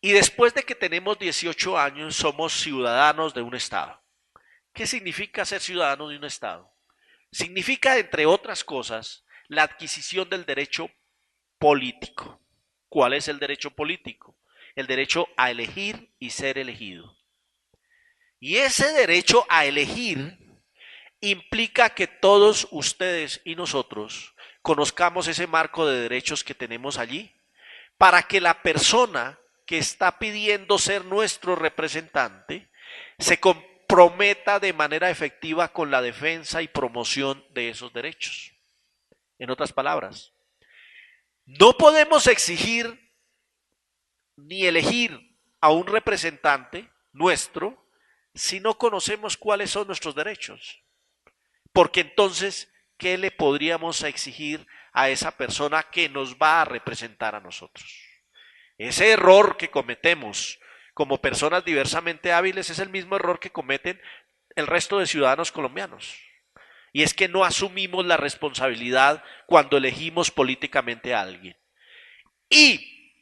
Speaker 2: Y después de que tenemos 18 años, somos ciudadanos de un Estado. ¿Qué significa ser ciudadano de un Estado? Significa, entre otras cosas, la adquisición del derecho político. ¿Cuál es el derecho político? El derecho a elegir y ser elegido. Y ese derecho a elegir implica que todos ustedes y nosotros conozcamos ese marco de derechos que tenemos allí, para que la persona que está pidiendo ser nuestro representante se comprometa de manera efectiva con la defensa y promoción de esos derechos. En otras palabras, no podemos exigir ni elegir a un representante nuestro si no conocemos cuáles son nuestros derechos. Porque entonces, ¿qué le podríamos exigir a esa persona que nos va a representar a nosotros? Ese error que cometemos como personas diversamente hábiles es el mismo error que cometen el resto de ciudadanos colombianos. Y es que no asumimos la responsabilidad cuando elegimos políticamente a alguien. Y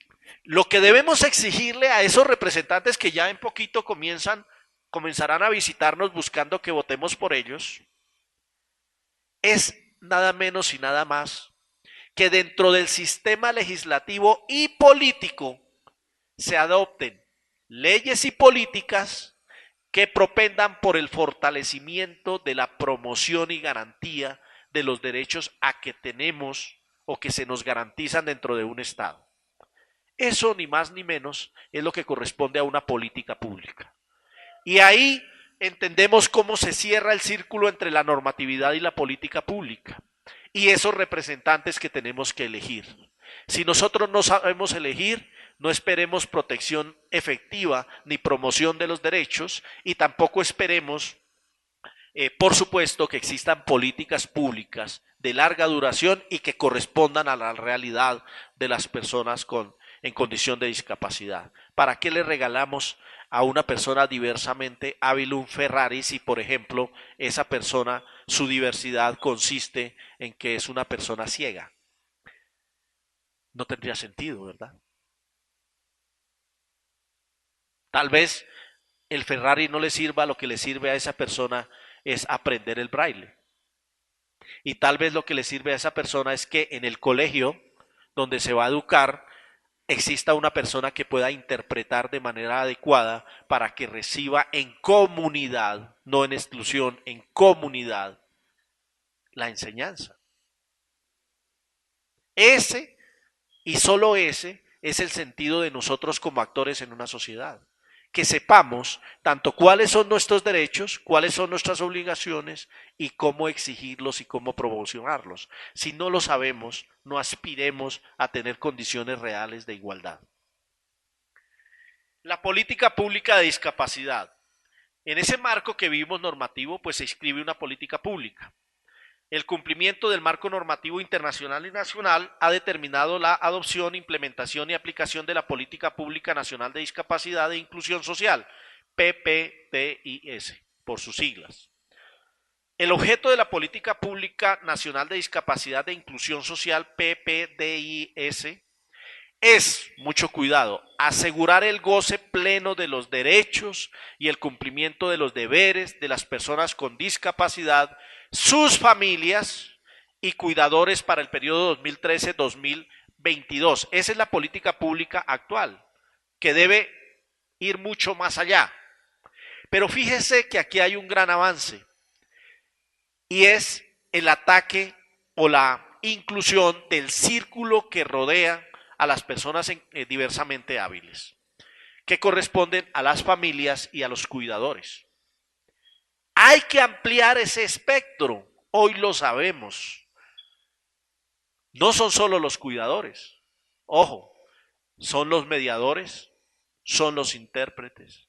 Speaker 2: lo que debemos exigirle a esos representantes que ya en poquito comenzarán a visitarnos buscando que votemos por ellos, es nada menos y nada más que dentro del sistema legislativo y político se adopten leyes y políticas que propendan por el fortalecimiento de la promoción y garantía de los derechos a que tenemos o que se nos garantizan dentro de un Estado. Eso ni más ni menos es lo que corresponde a una política pública. Y ahí entendemos cómo se cierra el círculo entre la normatividad y la política pública y esos representantes que tenemos que elegir. Si nosotros no sabemos elegir, no esperemos protección efectiva ni promoción de los derechos y tampoco esperemos, por supuesto, que existan políticas públicas de larga duración y que correspondan a la realidad de las personas en condición de discapacidad. ¿Para qué le regalamos a una persona diversamente hábil un Ferrari si, por ejemplo, esa persona, su diversidad consiste en que es una persona ciega? No tendría sentido, ¿verdad? Tal vez el Ferrari no le sirva, lo que le sirve a esa persona es aprender el braille. Y tal vez lo que le sirve a esa persona es que en el colegio donde se va a educar exista una persona que pueda interpretar de manera adecuada para que reciba en comunidad, no en exclusión, en comunidad, la enseñanza. Ese y solo ese es el sentido de nosotros como actores en una sociedad. Que sepamos tanto cuáles son nuestros derechos, cuáles son nuestras obligaciones y cómo exigirlos y cómo promocionarlos. Si no lo sabemos, no aspiremos a tener condiciones reales de igualdad. La política pública de discapacidad. En ese marco que vivimos normativo, pues se inscribe una política pública. El cumplimiento del marco normativo internacional y nacional ha determinado la adopción, implementación y aplicación de la Política Pública Nacional de Discapacidad e Inclusión Social, PPDIS, por sus siglas. El objeto de la Política Pública Nacional de Discapacidad e Inclusión Social, PPDIS, es, mucho cuidado, asegurar el goce pleno de los derechos y el cumplimiento de los deberes de las personas con discapacidad, sus familias y cuidadores para el periodo 2013-2022. Esa es la política pública actual, que debe ir mucho más allá. Pero fíjese que aquí hay un gran avance, y es el ataque o la inclusión del círculo que rodea a las personas diversamente hábiles, que corresponden a las familias y a los cuidadores. Hay que ampliar ese espectro, hoy lo sabemos. No son solo los cuidadores, ojo, son los mediadores, son los intérpretes,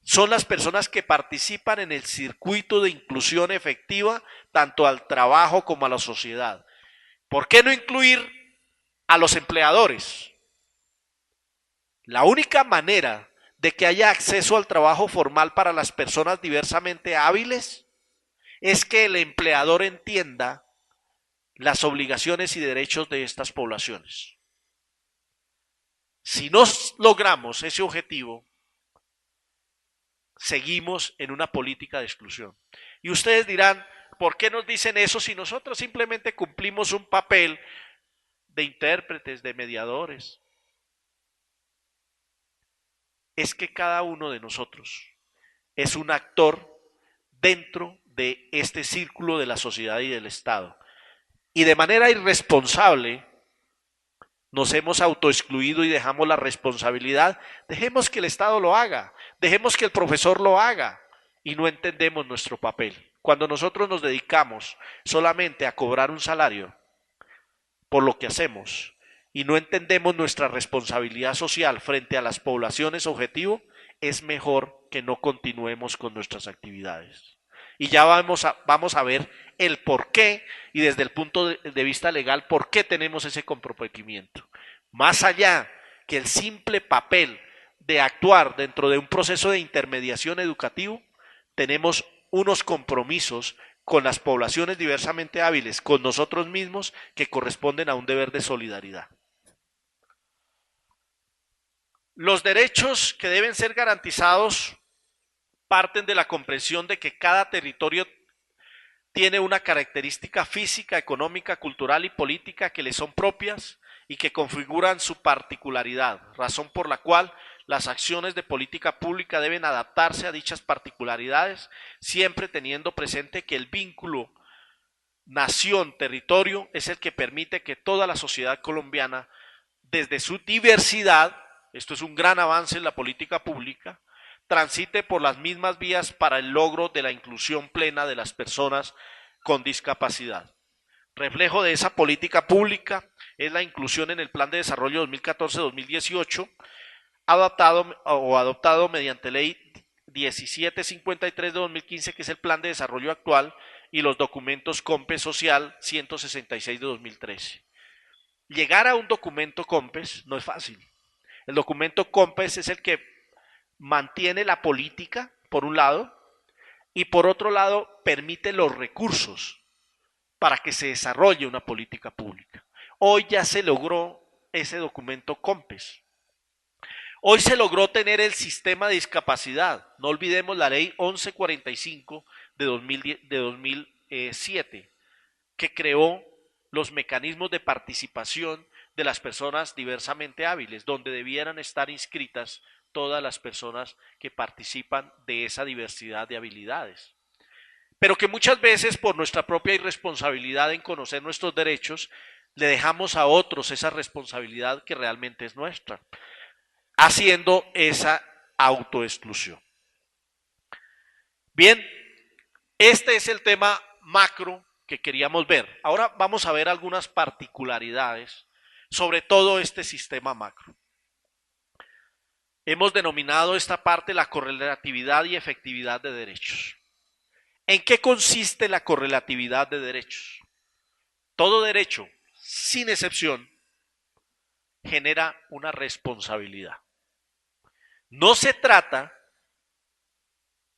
Speaker 2: son las personas que participan en el circuito de inclusión efectiva tanto al trabajo como a la sociedad. ¿Por qué no incluir a los empleadores? La única manera de que haya acceso al trabajo formal para las personas diversamente hábiles es que el empleador entienda las obligaciones y derechos de estas poblaciones. Si no logramos ese objetivo, seguimos en una política de exclusión. Y ustedes dirán, ¿por qué nos dicen eso si nosotros simplemente cumplimos un papel de intérpretes, de mediadores? Es que cada uno de nosotros es un actor dentro de este círculo de la sociedad y del Estado. Y de manera irresponsable nos hemos autoexcluido y dejamos la responsabilidad. Dejemos que el Estado lo haga, dejemos que el profesor lo haga y no entendemos nuestro papel. Cuando nosotros nos dedicamos solamente a cobrar un salario por lo que hacemos y no entendemos nuestra responsabilidad social frente a las poblaciones objetivo, es mejor que no continuemos con nuestras actividades. Y ya vamos a ver el por qué y desde el punto de vista legal por qué tenemos ese comprometimiento. Más allá que el simple papel de actuar dentro de un proceso de intermediación educativo, tenemos unos compromisos con las poblaciones diversamente hábiles, con nosotros mismos, que corresponden a un deber de solidaridad. Los derechos que deben ser garantizados parten de la comprensión de que cada territorio tiene una característica física, económica, cultural y política que le son propias y que configuran su particularidad, razón por la cual las acciones de política pública deben adaptarse a dichas particularidades, siempre teniendo presente que el vínculo nación-territorio es el que permite que toda la sociedad colombiana, desde su diversidad, esto es un gran avance en la política pública, transite por las mismas vías para el logro de la inclusión plena de las personas con discapacidad. Reflejo de esa política pública es la inclusión en el Plan de Desarrollo 2014-2018, adoptado mediante Ley 1753 de 2015, que es el Plan de Desarrollo actual, y los documentos COMPES Social 166 de 2013. Llegar a un documento COMPES no es fácil. El documento COMPES es el que mantiene la política, por un lado, y por otro lado permite los recursos para que se desarrolle una política pública. Hoy ya se logró ese documento COMPES. Hoy se logró tener el sistema de discapacidad. No olvidemos la ley 1145 de 2007, que creó los mecanismos de participación de las personas diversamente hábiles, donde debieran estar inscritas todas las personas que participan de esa diversidad de habilidades. Pero que muchas veces por nuestra propia irresponsabilidad en conocer nuestros derechos, le dejamos a otros esa responsabilidad que realmente es nuestra, haciendo esa autoexclusión. Bien, este es el tema macro que queríamos ver. Ahora vamos a ver algunas particularidades sobre todo este sistema macro. Hemos denominado esta parte la correlatividad y efectividad de derechos. ¿En qué consiste la correlatividad de derechos? Todo derecho, sin excepción, genera una responsabilidad. No se trata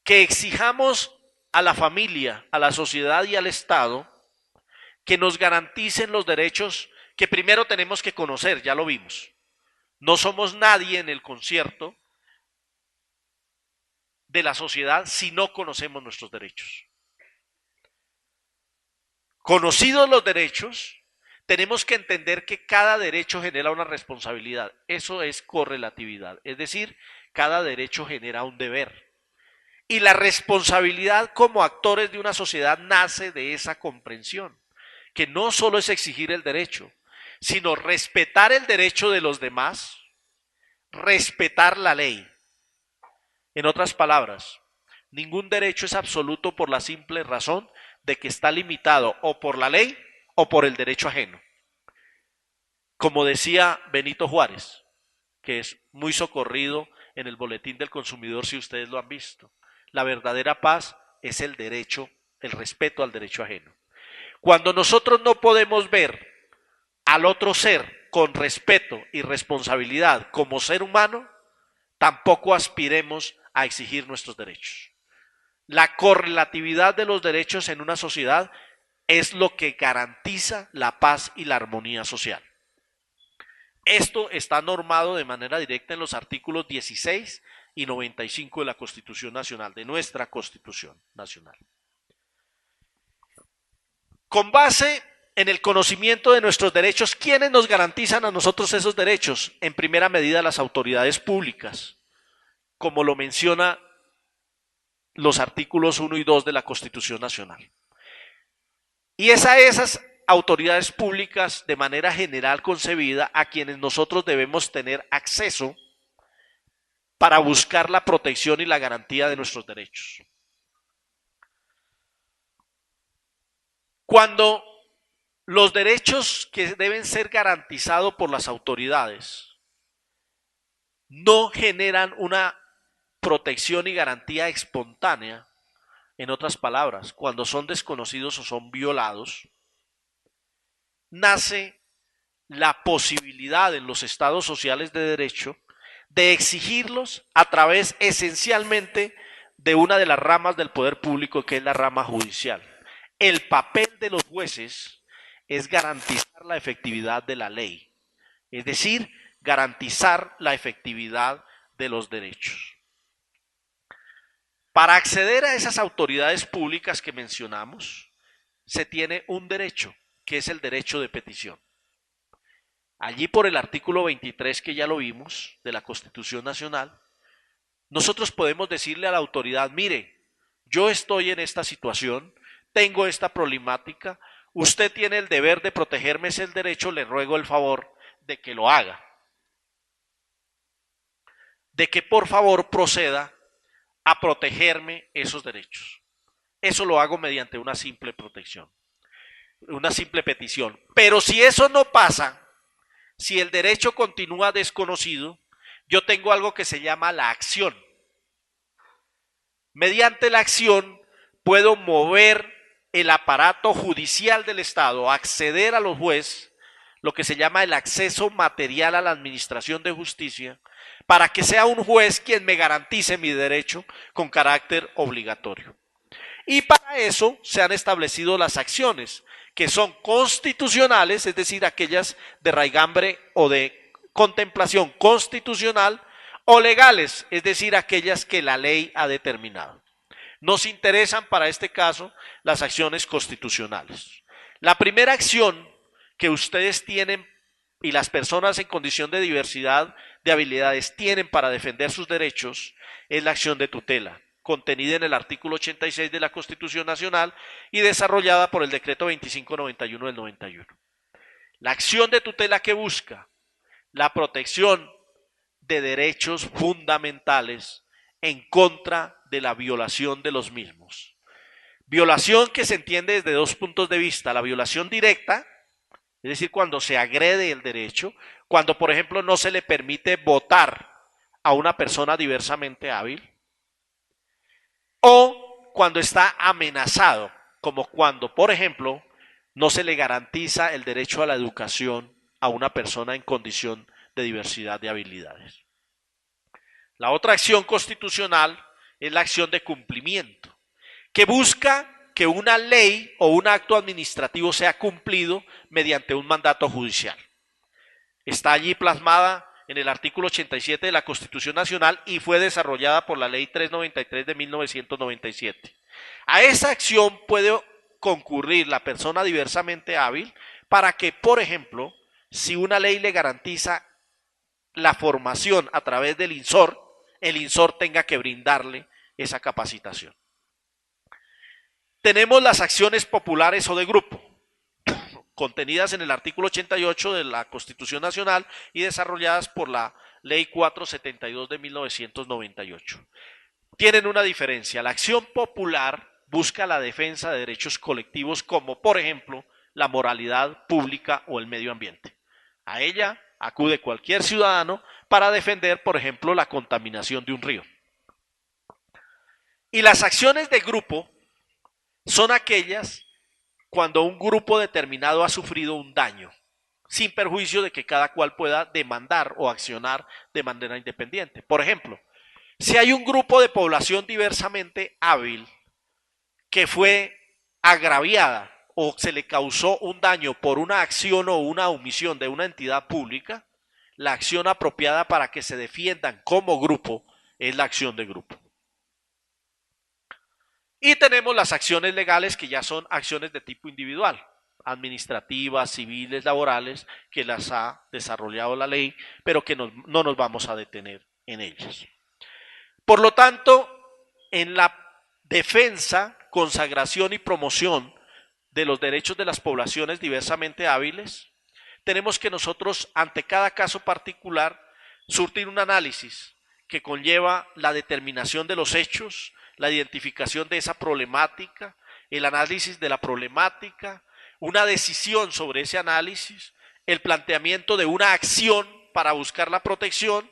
Speaker 2: que exijamos a la familia, a la sociedad y al Estado que nos garanticen los derechos que primero tenemos que conocer, ya lo vimos. No somos nadie en el concierto de la sociedad si no conocemos nuestros derechos. Conocidos los derechos, tenemos que entender que cada derecho genera una responsabilidad. Eso es correlatividad, es decir, cada derecho genera un deber. Y la responsabilidad como actores de una sociedad nace de esa comprensión, que no solo es exigir el derecho, sino respetar el derecho de los demás, respetar la ley. En otras palabras, ningún derecho es absoluto por la simple razón de que está limitado o por la ley o por el derecho ajeno. Como decía Benito Juárez, que es muy socorrido en el Boletín del Consumidor si ustedes lo han visto, la verdadera paz es el derecho, el respeto al derecho ajeno. Cuando nosotros no podemos ver al otro ser con respeto y responsabilidad como ser humano, tampoco aspiremos a exigir nuestros derechos. La correlatividad de los derechos en una sociedad es lo que garantiza la paz y la armonía social. Esto está normado de manera directa en los artículos 16 y 95 de la Constitución Nacional, de nuestra Constitución Nacional. Con base en el conocimiento de nuestros derechos, ¿quiénes nos garantizan a nosotros esos derechos? En primera medida, las autoridades públicas, como lo menciona los artículos 1 y 2 de la Constitución Nacional. Y es a esas autoridades públicas de manera general concebida a quienes nosotros debemos tener acceso para buscar la protección y la garantía de nuestros derechos. Cuando los derechos que deben ser garantizados por las autoridades no generan una protección y garantía espontánea, en otras palabras, cuando son desconocidos o son violados, nace la posibilidad en los estados sociales de derecho de exigirlos a través esencialmente de una de las ramas del poder público, que es la rama judicial. El papel de los jueces es garantizar la efectividad de la ley, es decir, garantizar la efectividad de los derechos. Para acceder a esas autoridades públicas que mencionamos, se tiene un derecho, que es el derecho de petición. Allí por el artículo 23, que ya lo vimos, de la Constitución Nacional, nosotros podemos decirle a la autoridad: mire, yo estoy en esta situación, tengo esta problemática, usted tiene el deber de protegerme ese derecho, le ruego el favor de que lo haga. De que por favor proceda a protegerme esos derechos. Eso lo hago mediante una simple protección, una simple petición. Pero si eso no pasa, si el derecho continúa desconocido, yo tengo algo que se llama la acción. Mediante la acción puedo mover el aparato judicial del Estado, acceder a los jueces, lo que se llama el acceso material a la administración de justicia, para que sea un juez quien me garantice mi derecho con carácter obligatorio. Y para eso se han establecido las acciones, que son constitucionales, es decir, aquellas de raigambre o de contemplación constitucional, o legales, es decir, aquellas que la ley ha determinado. Nos interesan para este caso las acciones constitucionales. La primera acción que ustedes tienen y las personas en condición de diversidad de habilidades tienen para defender sus derechos es la acción de tutela, contenida en el artículo 86 de la Constitución Nacional y desarrollada por el decreto 2591 del 91. La acción de tutela que busca la protección de derechos fundamentales en contra de la violación de los mismos. Violación que se entiende desde dos puntos de vista: la violación directa, es decir, cuando se agrede el derecho, cuando por ejemplo no se le permite votar a una persona diversamente hábil, o cuando está amenazado, como cuando por ejemplo no se le garantiza el derecho a la educación a una persona en condición de diversidad de habilidades. La otra acción constitucional es la acción de cumplimiento, que busca que una ley o un acto administrativo sea cumplido mediante un mandato judicial. Está allí plasmada en el artículo 87 de la Constitución Nacional y fue desarrollada por la Ley 393 de 1997. A esa acción puede concurrir la persona diversamente hábil para que, por ejemplo, si una ley le garantiza la formación a través del INSOR, el INSOR tenga que brindarle esa capacitación. Tenemos las acciones populares o de grupo, contenidas en el artículo 88 de la Constitución Nacional y desarrolladas por la Ley 472 de 1998. Tienen una diferencia: la acción popular busca la defensa de derechos colectivos como, por ejemplo, la moralidad pública o el medio ambiente. A ella acude cualquier ciudadano para defender, por ejemplo, la contaminación de un río. Y las acciones de grupo son aquellas cuando un grupo determinado ha sufrido un daño, sin perjuicio de que cada cual pueda demandar o accionar de manera independiente. Por ejemplo, si hay un grupo de población diversamente hábil que fue agraviada o se le causó un daño por una acción o una omisión de una entidad pública, la acción apropiada para que se defiendan como grupo es la acción de grupo. Y tenemos las acciones legales que ya son acciones de tipo individual, administrativas, civiles, laborales, que las ha desarrollado la ley, pero que no nos vamos a detener en ellas. Por lo tanto, en la defensa, consagración y promoción de los derechos de las poblaciones diversamente hábiles, tenemos que nosotros, ante cada caso particular, surtir un análisis que conlleva la determinación de los hechos, la identificación de esa problemática, el análisis de la problemática, una decisión sobre ese análisis, el planteamiento de una acción para buscar la protección,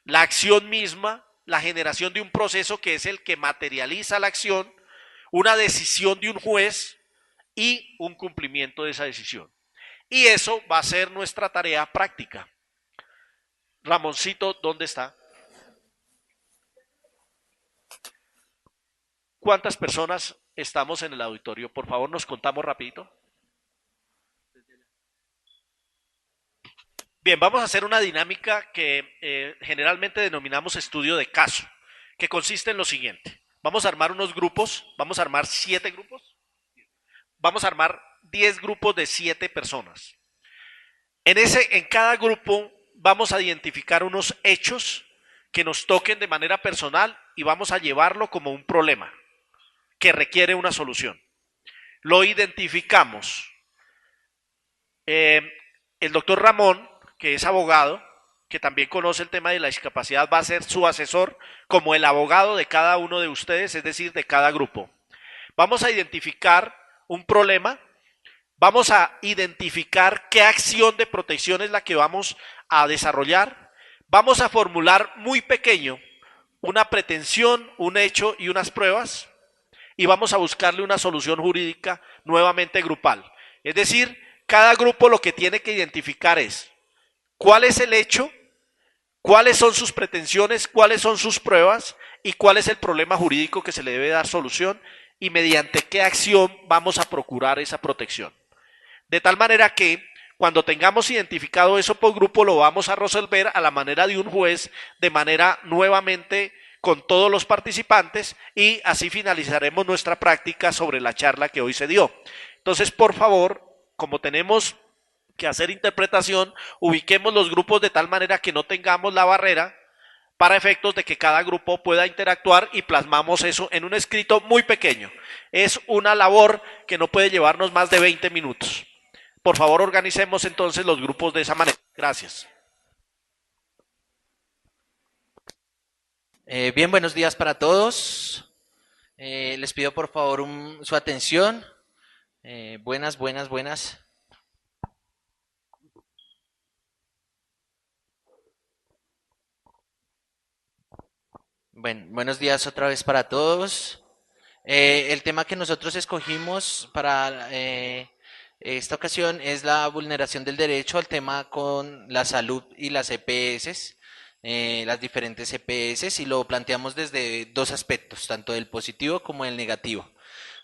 Speaker 2: la acción misma, la generación de un proceso que es el que materializa la acción, una decisión de un juez y un cumplimiento de esa decisión. Y eso va a ser nuestra tarea práctica. Ramoncito, ¿dónde está? ¿Cuántas personas estamos en el auditorio? Por favor, nos contamos rapidito. Bien, vamos a hacer una dinámica que generalmente denominamos estudio de caso, que consiste en lo siguiente. Vamos a armar unos grupos, vamos a armar 7 grupos, vamos a armar 10 grupos de 7 personas. En cada grupo vamos a identificar unos hechos que nos toquen de manera personal y vamos a llevarlo como un problema que requiere una solución. Lo identificamos. El doctor Ramón, que es abogado, que también conoce el tema de la discapacidad, va a ser su asesor como el abogado de cada uno de ustedes, es decir, de cada grupo. Vamos a identificar un problema, vamos a identificar qué acción de protección es la que vamos a desarrollar, vamos a formular muy pequeño una pretensión, un hecho y unas pruebas, y vamos a buscarle una solución jurídica nuevamente grupal. Es decir, cada grupo lo que tiene que identificar es cuál es el hecho, cuáles son sus pretensiones, cuáles son sus pruebas y cuál es el problema jurídico que se le debe dar solución y mediante qué acción vamos a procurar esa protección. De tal manera que cuando tengamos identificado eso por grupo lo vamos a resolver a la manera de un juez, de manera nuevamente con todos los participantes y así finalizaremos nuestra práctica sobre la charla que hoy se dio. Entonces, por favor, como tenemos que hacer interpretación, ubiquemos los grupos de tal manera que no tengamos la barrera para efectos de que cada grupo pueda interactuar y plasmamos eso en un escrito muy pequeño. Es una labor que no puede llevarnos más de 20 minutos. Por favor, organicemos entonces los grupos de esa manera. Gracias.
Speaker 3: Bien, buenos días para todos. Les pido por favor su atención. Buenas. Bueno, buenos días otra vez para todos. El tema que nosotros escogimos para esta ocasión es la vulneración del derecho al tema con la salud y las EPS. Las diferentes EPS y lo planteamos desde dos aspectos, tanto del positivo como del negativo.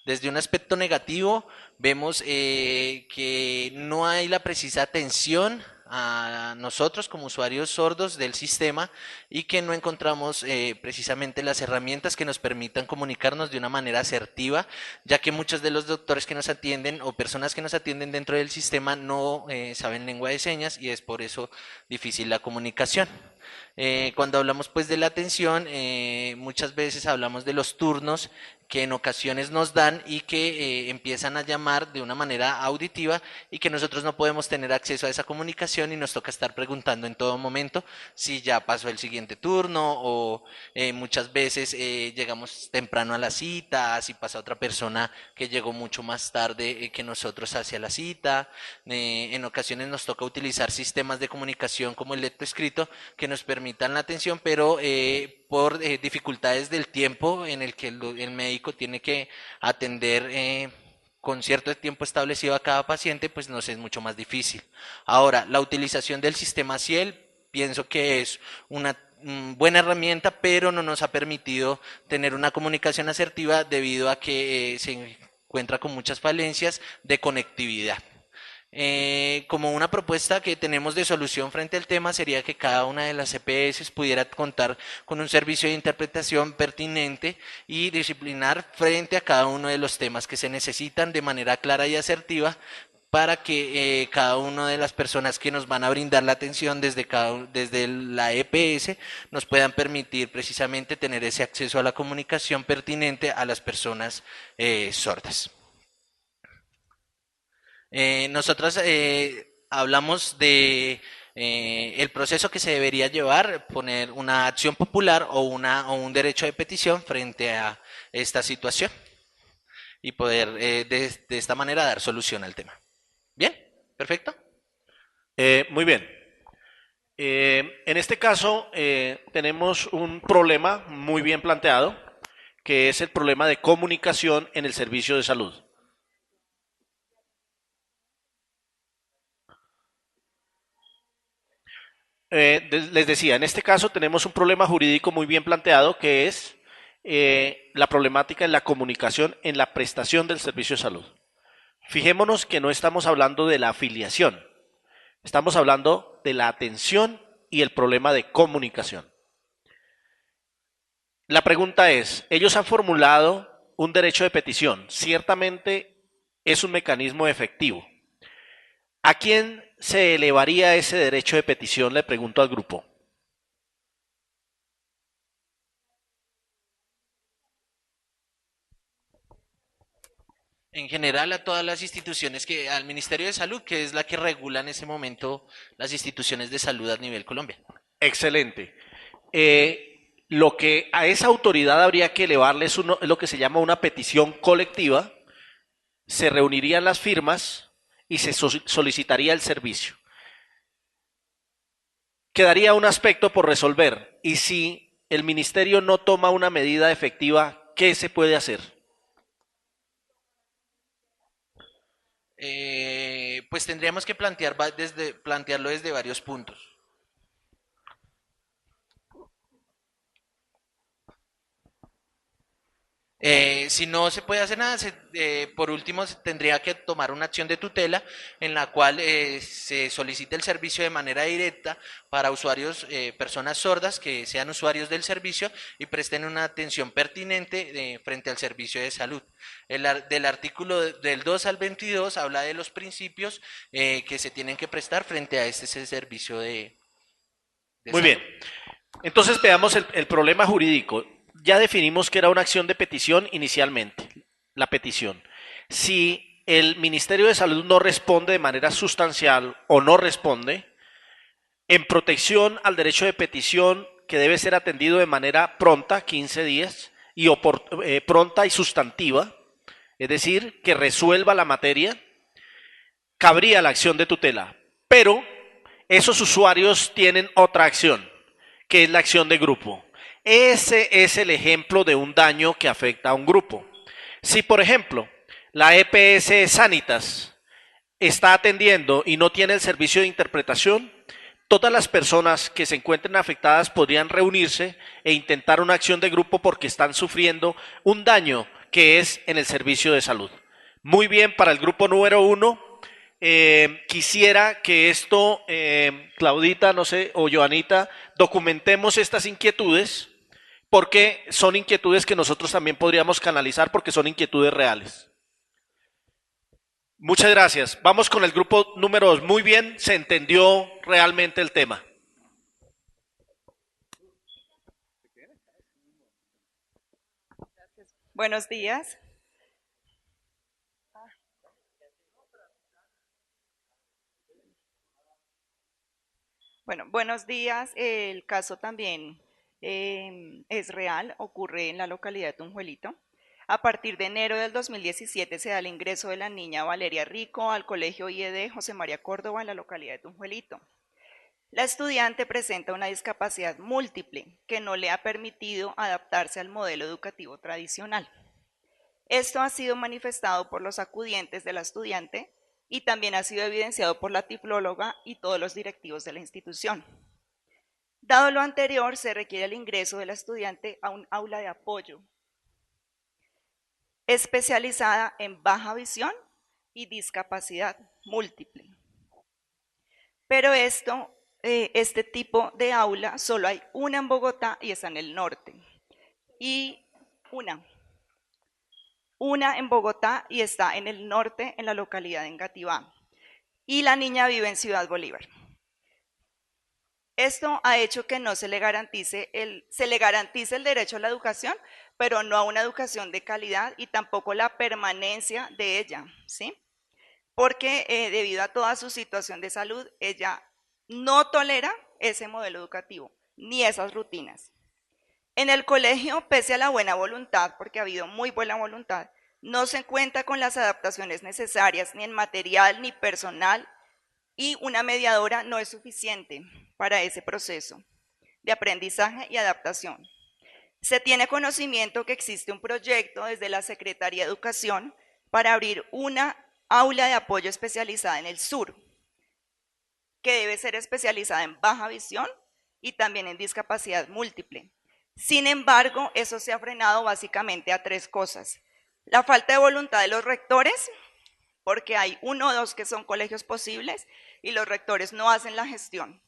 Speaker 3: Desde un aspecto negativo vemos que no hay la precisa atención a nosotros como usuarios sordos del sistema y que no encontramos precisamente las herramientas que nos permitan comunicarnos de una manera asertiva, ya que muchos de los doctores que nos atienden o personas que nos atienden dentro del sistema no saben lengua de señas y es por eso difícil la comunicación. Cuando hablamos pues de la atención, muchas veces hablamos de los turnos que en ocasiones nos dan y que empiezan a llamar de una manera auditiva y que nosotros no podemos tener acceso a esa comunicación y nos toca estar preguntando en todo momento si ya pasó el siguiente turno o muchas veces llegamos temprano a la cita, si pasa otra persona que llegó mucho más tarde que nosotros hacia la cita. En ocasiones nos toca utilizar sistemas de comunicación como el lectoescrito que nos permitan la atención, pero por dificultades del tiempo en el que el médico tiene que atender con cierto tiempo establecido a cada paciente, pues nos es mucho más difícil. Ahora, la utilización del sistema Ciel, pienso que es una buena herramienta, pero no nos ha permitido tener una comunicación asertiva debido a que se encuentra con muchas falencias de conectividad. Como una propuesta que tenemos de solución frente al tema sería que cada una de las EPS pudiera contar con un servicio de interpretación pertinente y disciplinar frente a cada uno de los temas que se necesitan de manera clara y asertiva para que cada una de las personas que nos van a brindar la atención desde la EPS nos puedan permitir precisamente tener ese acceso a la comunicación pertinente a las personas sordas. Nosotros hablamos de el proceso que se debería llevar, poner una acción popular o un derecho de petición frente a esta situación y poder de esta manera dar solución al tema. ¿Bien? ¿Perfecto?
Speaker 2: Muy bien. En este caso tenemos un problema muy bien planteado, que es el problema de comunicación en el servicio de salud. Les decía, en este caso tenemos un problema jurídico muy bien planteado, que es la problemática en la comunicación en la prestación del servicio de salud. Fijémonos que no estamos hablando de la afiliación, estamos hablando de la atención y el problema de comunicación. La pregunta es, ellos han formulado un derecho de petición, ciertamente es un mecanismo efectivo. ¿A quién se elevaría ese derecho de petición? Le pregunto al grupo.
Speaker 3: En general a todas las instituciones al Ministerio de Salud, que es la que regula en ese momento las instituciones de salud a nivel Colombia.
Speaker 2: Excelente. Lo que a esa autoridad habría que elevarle es lo que se llama una petición colectiva. Se reunirían las firmas y se solicitaría el servicio. Quedaría un aspecto por resolver, y si el ministerio no toma una medida efectiva, ¿qué se puede hacer?
Speaker 3: Pues tendríamos que plantearlo desde varios puntos. Si no se puede hacer nada, por último se tendría que tomar una acción de tutela en la cual se solicite el servicio de manera directa para usuarios, personas sordas que sean usuarios del servicio y presten una atención pertinente frente al servicio de salud. Del artículo del 2 al 22 habla de los principios que se tienen que prestar frente a este servicio de
Speaker 2: Muy
Speaker 3: salud.
Speaker 2: bien. Entonces veamos el problema jurídico. Ya definimos que era una acción de petición inicialmente, la petición. Si el Ministerio de Salud no responde de manera sustancial o no responde, en protección al derecho de petición, que debe ser atendido de manera pronta, 15 días, y pronta y sustantiva, es decir, que resuelva la materia, cabría la acción de tutela. Pero esos usuarios tienen otra acción, que es la acción de grupo. Ese es el ejemplo de un daño que afecta a un grupo. Si, por ejemplo, la EPS Sanitas está atendiendo y no tiene el servicio de interpretación, todas las personas que se encuentren afectadas podrían reunirse e intentar una acción de grupo porque están sufriendo un daño que es en el servicio de salud. Muy bien, para el grupo número 1. Quisiera que esto, Claudita, no sé, o Joanita, documentemos estas inquietudes, porque son inquietudes que nosotros también podríamos canalizar porque son inquietudes reales. Muchas gracias. Vamos con el grupo número 2. Muy bien, se entendió realmente el tema.
Speaker 4: Buenos días. Bueno, buenos días. El caso también es real, ocurre en la localidad de Tunjuelito. A partir de enero del 2017 se da el ingreso de la niña Valeria Rico al colegio IED José María Córdoba en la localidad de Tunjuelito. La estudiante presenta una discapacidad múltiple que no le ha permitido adaptarse al modelo educativo tradicional. Esto ha sido manifestado por los acudientes de la estudiante y también ha sido evidenciado por la tiflóloga y todos los directivos de la institución. Dado lo anterior, se requiere el ingreso de la estudiante a un aula de apoyo especializada en baja visión y discapacidad múltiple. Pero este tipo de aula solo hay una en Bogotá y está en el norte. Y una en Bogotá y está en el norte, en la localidad de Engativá. Y la niña vive en Ciudad Bolívar. Esto ha hecho que no se le garantice el derecho a la educación, pero no a una educación de calidad y tampoco la permanencia de ella, ¿sí? Porque debido a toda su situación de salud, ella no tolera ese modelo educativo ni esas rutinas. En el colegio, pese a la buena voluntad, porque ha habido muy buena voluntad, no se cuenta con las adaptaciones necesarias ni en material ni personal, y una mediadora no es suficiente para ese proceso de aprendizaje y adaptación. Se tiene conocimiento que existe un proyecto desde la Secretaría de Educación para abrir una aula de apoyo especializada en el sur, que debe ser especializada en baja visión y también en discapacidad múltiple. Sin embargo, eso se ha frenado básicamente a tres cosas: la falta de voluntad de los rectores, porque hay uno o dos que son colegios posibles y los rectores no hacen la gestión,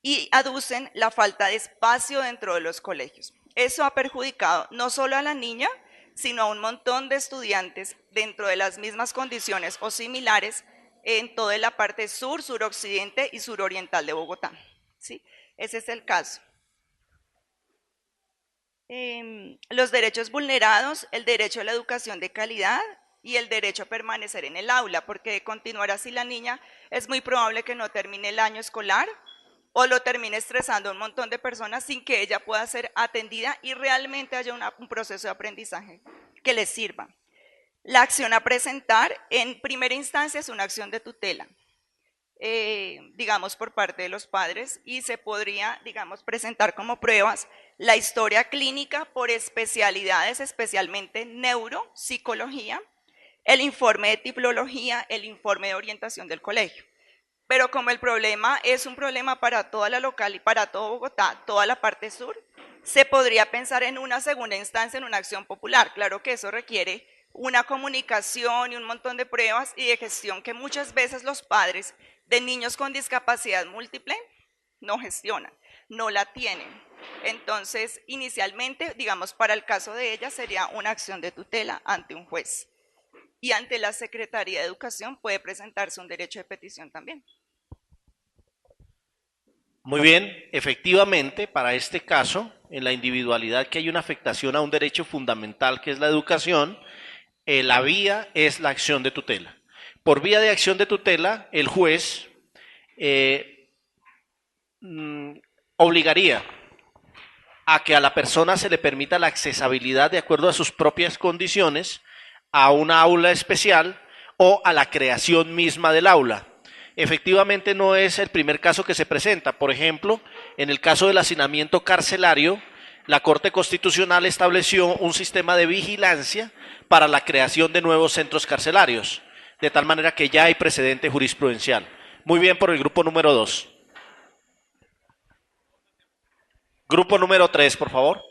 Speaker 4: y aducen la falta de espacio dentro de los colegios. Eso ha perjudicado no solo a la niña, sino a un montón de estudiantes dentro de las mismas condiciones o similares en toda la parte sur, suroccidente y suroriental de Bogotá. ¿Sí? Ese es el caso. Los derechos vulnerados: el derecho a la educación de calidad y el derecho a permanecer en el aula, porque de continuar así la niña es muy probable que no termine el año escolar o lo termine estresando a un montón de personas sin que ella pueda ser atendida y realmente haya un proceso de aprendizaje que le sirva. La acción a presentar en primera instancia es una acción de tutela, digamos, por parte de los padres, y se podría, digamos, presentar como pruebas la historia clínica por especialidades, especialmente neuropsicología, el informe de tipología, el informe de orientación del colegio. Pero como el problema es un problema para toda la local y para todo Bogotá, toda la parte sur, se podría pensar en una segunda instancia, en una acción popular. Claro que eso requiere una comunicación y un montón de pruebas y de gestión que muchas veces los padres de niños con discapacidad múltiple no gestionan, no la tienen. Entonces, inicialmente, digamos, para el caso de ella sería una acción de tutela ante un juez. Y ante la Secretaría de Educación puede presentarse un derecho de petición también.
Speaker 2: Muy bien, efectivamente, para este caso, en la individualidad que hay una afectación a un derecho fundamental que es la educación, la vía es la acción de tutela. Por vía de acción de tutela, el juez obligaría a que a la persona se le permita la accesibilidad de acuerdo a sus propias condiciones a una aula especial o a la creación misma del aula. Efectivamente no es el primer caso que se presenta. Por ejemplo, en el caso del hacinamiento carcelario, la Corte Constitucional estableció un sistema de vigilancia para la creación de nuevos centros carcelarios, de tal manera que ya hay precedente jurisprudencial. Muy bien por el grupo número 2. Grupo número 3, por favor.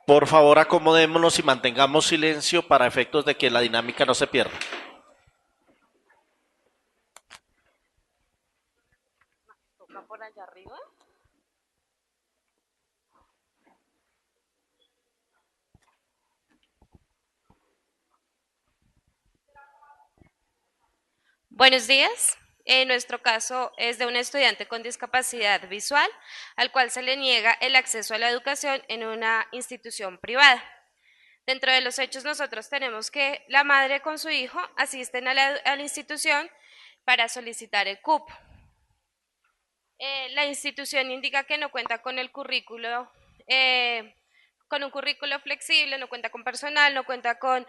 Speaker 2: Por favor, acomodémonos y mantengamos silencio para efectos de que la dinámica no se pierda.
Speaker 5: ¿Toca por allá arriba? Buenos días. En nuestro caso es de un estudiante con discapacidad visual al cual se le niega el acceso a la educación en una institución privada. Dentro de los hechos nosotros tenemos que la madre con su hijo asisten a la institución para solicitar el cupo. La institución indica que no cuenta con el currículo, con un currículo flexible, no cuenta con personal, no cuenta con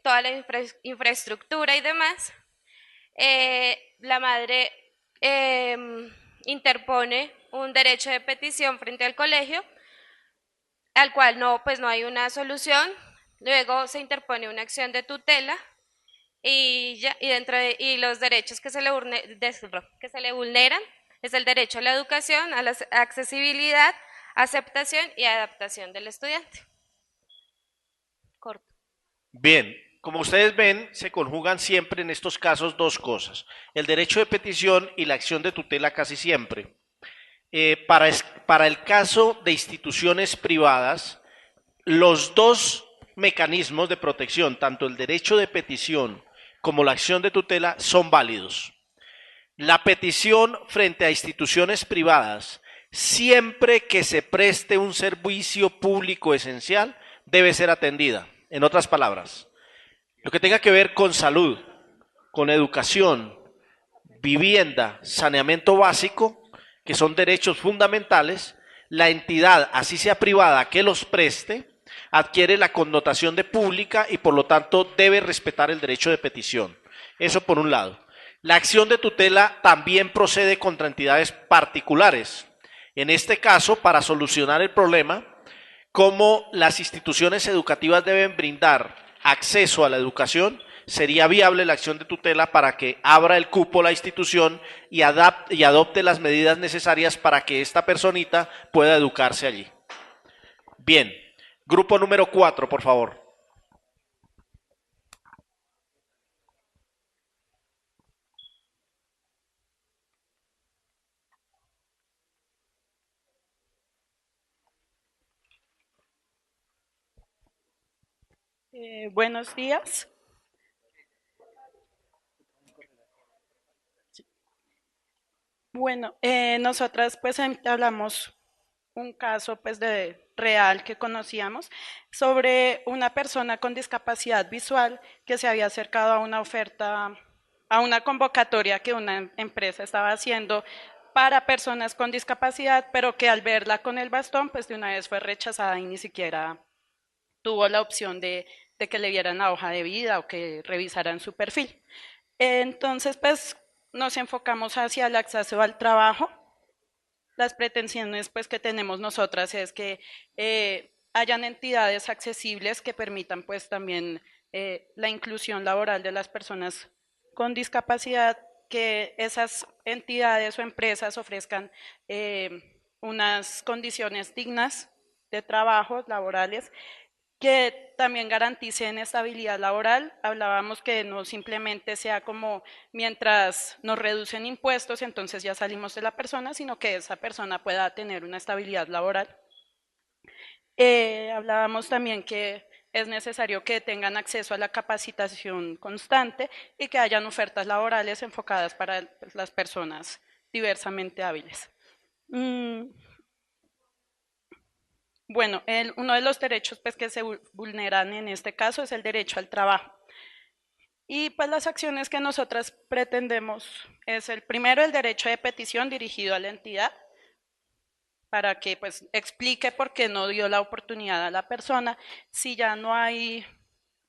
Speaker 5: toda la infraestructura y demás. La madre interpone un derecho de petición frente al colegio, al cual pues no hay una solución. Luego se interpone una acción de tutela y los derechos que se le vulneran es el derecho a la educación, a la accesibilidad, aceptación y adaptación del estudiante. Corto.
Speaker 2: Bien, como ustedes ven, se conjugan siempre en estos casos dos cosas, el derecho de petición y la acción de tutela casi siempre. Para el caso de instituciones privadas, los dos mecanismos de protección, tanto el derecho de petición como la acción de tutela, son válidos. La petición frente a instituciones privadas, siempre que se preste un servicio público esencial, debe ser atendida. En otras palabras, lo que tenga que ver con salud, con educación, vivienda, saneamiento básico, que son derechos fundamentales, la entidad, así sea privada, que los preste, adquiere la connotación de pública y por lo tanto debe respetar el derecho de petición. Eso por un lado. La acción de tutela también procede contra entidades particulares. En este caso, para solucionar el problema, cómo las instituciones educativas deben brindar acceso a la educación, sería viable la acción de tutela para que abra el cupo la institución y adopte las medidas necesarias para que esta personita pueda educarse allí. Bien, grupo número 4, por favor.
Speaker 1: Buenos días. Bueno, nosotras pues hablamos un caso pues de real que conocíamos sobre una persona con discapacidad visual que se había acercado a una oferta, a una convocatoria que una empresa estaba haciendo para personas con discapacidad, pero que al verla con el bastón pues de una vez fue rechazada y ni siquiera tuvo la opción de que le vieran la hoja de vida o que revisaran su perfil. Entonces pues nos enfocamos hacia el acceso al trabajo. Las pretensiones pues que tenemos nosotras es que hayan entidades accesibles que permitan pues también la inclusión laboral de las personas con discapacidad, que esas entidades o empresas ofrezcan unas condiciones dignas de trabajo laborales, que también garanticen estabilidad laboral. Hablábamos que no simplemente sea como mientras nos reducen impuestos, entonces ya salimos de la persona, sino que esa persona pueda tener una estabilidad laboral. Hablábamos también que es necesario que tengan acceso a la capacitación constante y que hayan ofertas laborales enfocadas para las personas diversamente hábiles. Bueno, uno de los derechos pues, que se vulneran en este caso es el derecho al trabajo. Y pues las acciones que nosotras pretendemos es el primero, el derecho de petición dirigido a la entidad, para que pues explique por qué no dio la oportunidad a la persona. Si ya no hay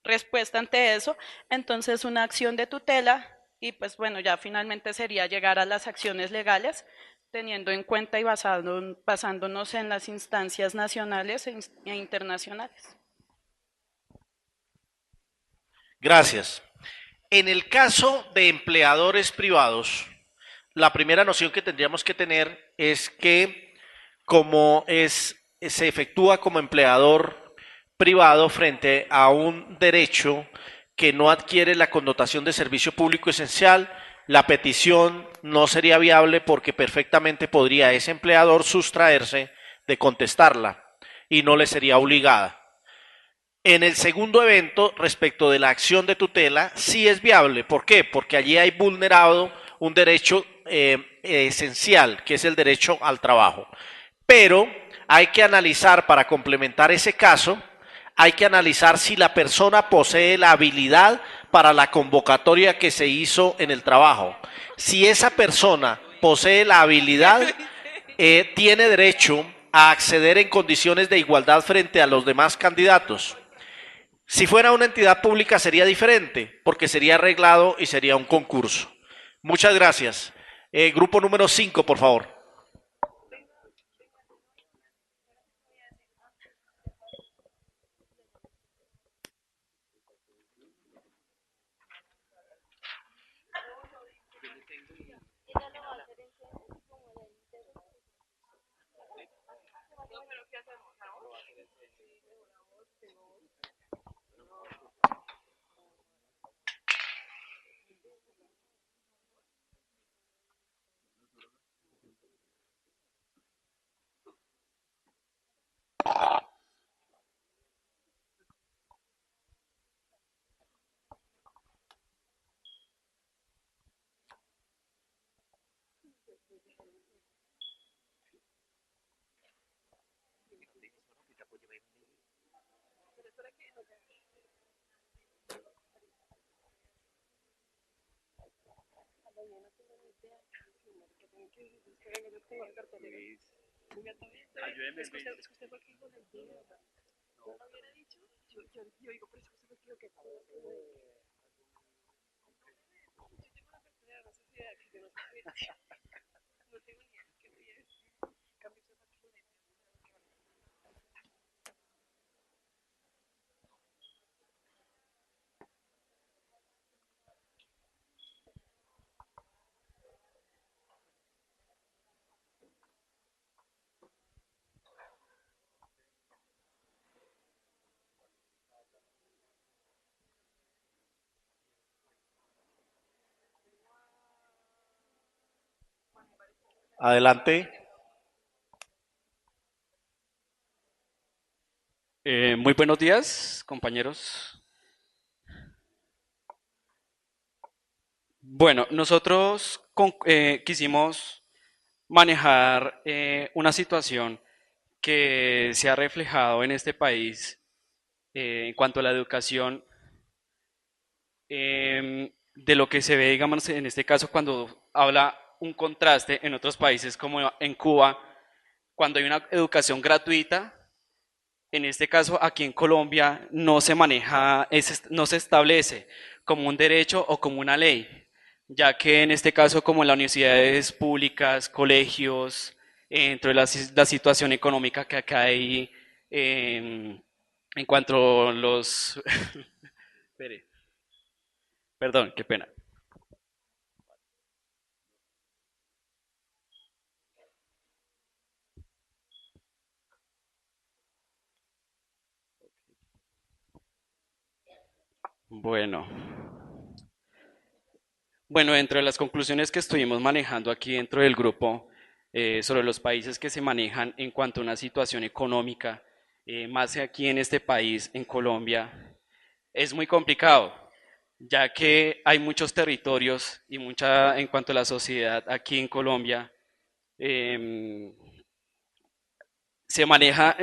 Speaker 1: respuesta ante eso, entonces una acción de tutela y pues bueno, ya finalmente sería llegar a las acciones legales, teniendo en cuenta y basándonos en las instancias nacionales e internacionales.
Speaker 2: Gracias. En el caso de empleadores privados, la primera noción que tendríamos que tener es que como se efectúa como empleador privado frente a un derecho que no adquiere la connotación de servicio público esencial, la petición no sería viable porque perfectamente podría ese empleador sustraerse de contestarla y no le sería obligada. En el segundo evento, respecto de la acción de tutela, sí es viable. ¿Por qué? Porque allí hay vulnerado un derecho esencial, que es el derecho al trabajo. Pero hay que analizar, para complementar ese caso, hay que analizar si la persona posee la habilidad para la convocatoria que se hizo en el trabajo. Si esa persona posee la habilidad, tiene derecho a acceder en condiciones de igualdad frente a los demás candidatos. Si fuera una entidad pública sería diferente, porque sería arreglado y sería un concurso. Muchas gracias. Grupo número 5, por favor. Adelante.
Speaker 6: Muy buenos días, compañeros. Bueno, nosotros quisimos manejar una situación que se ha reflejado en este país en cuanto a la educación, de lo que se ve, digamos, en este caso cuando habla un contraste en otros países como en Cuba, cuando hay una educación gratuita. En este caso, aquí en Colombia no se maneja, no se establece como un derecho o como una ley, ya que en este caso, como en las universidades públicas, colegios, dentro de la situación económica que acá hay, en cuanto a los... Espere. Perdón, qué pena. Bueno. Bueno, dentro de las conclusiones que estuvimos manejando aquí dentro del grupo, sobre los países que se manejan en cuanto a una situación económica, más aquí en este país, en Colombia, es muy complicado, ya que hay muchos territorios y mucha, en cuanto a la sociedad aquí en Colombia, em, se maneja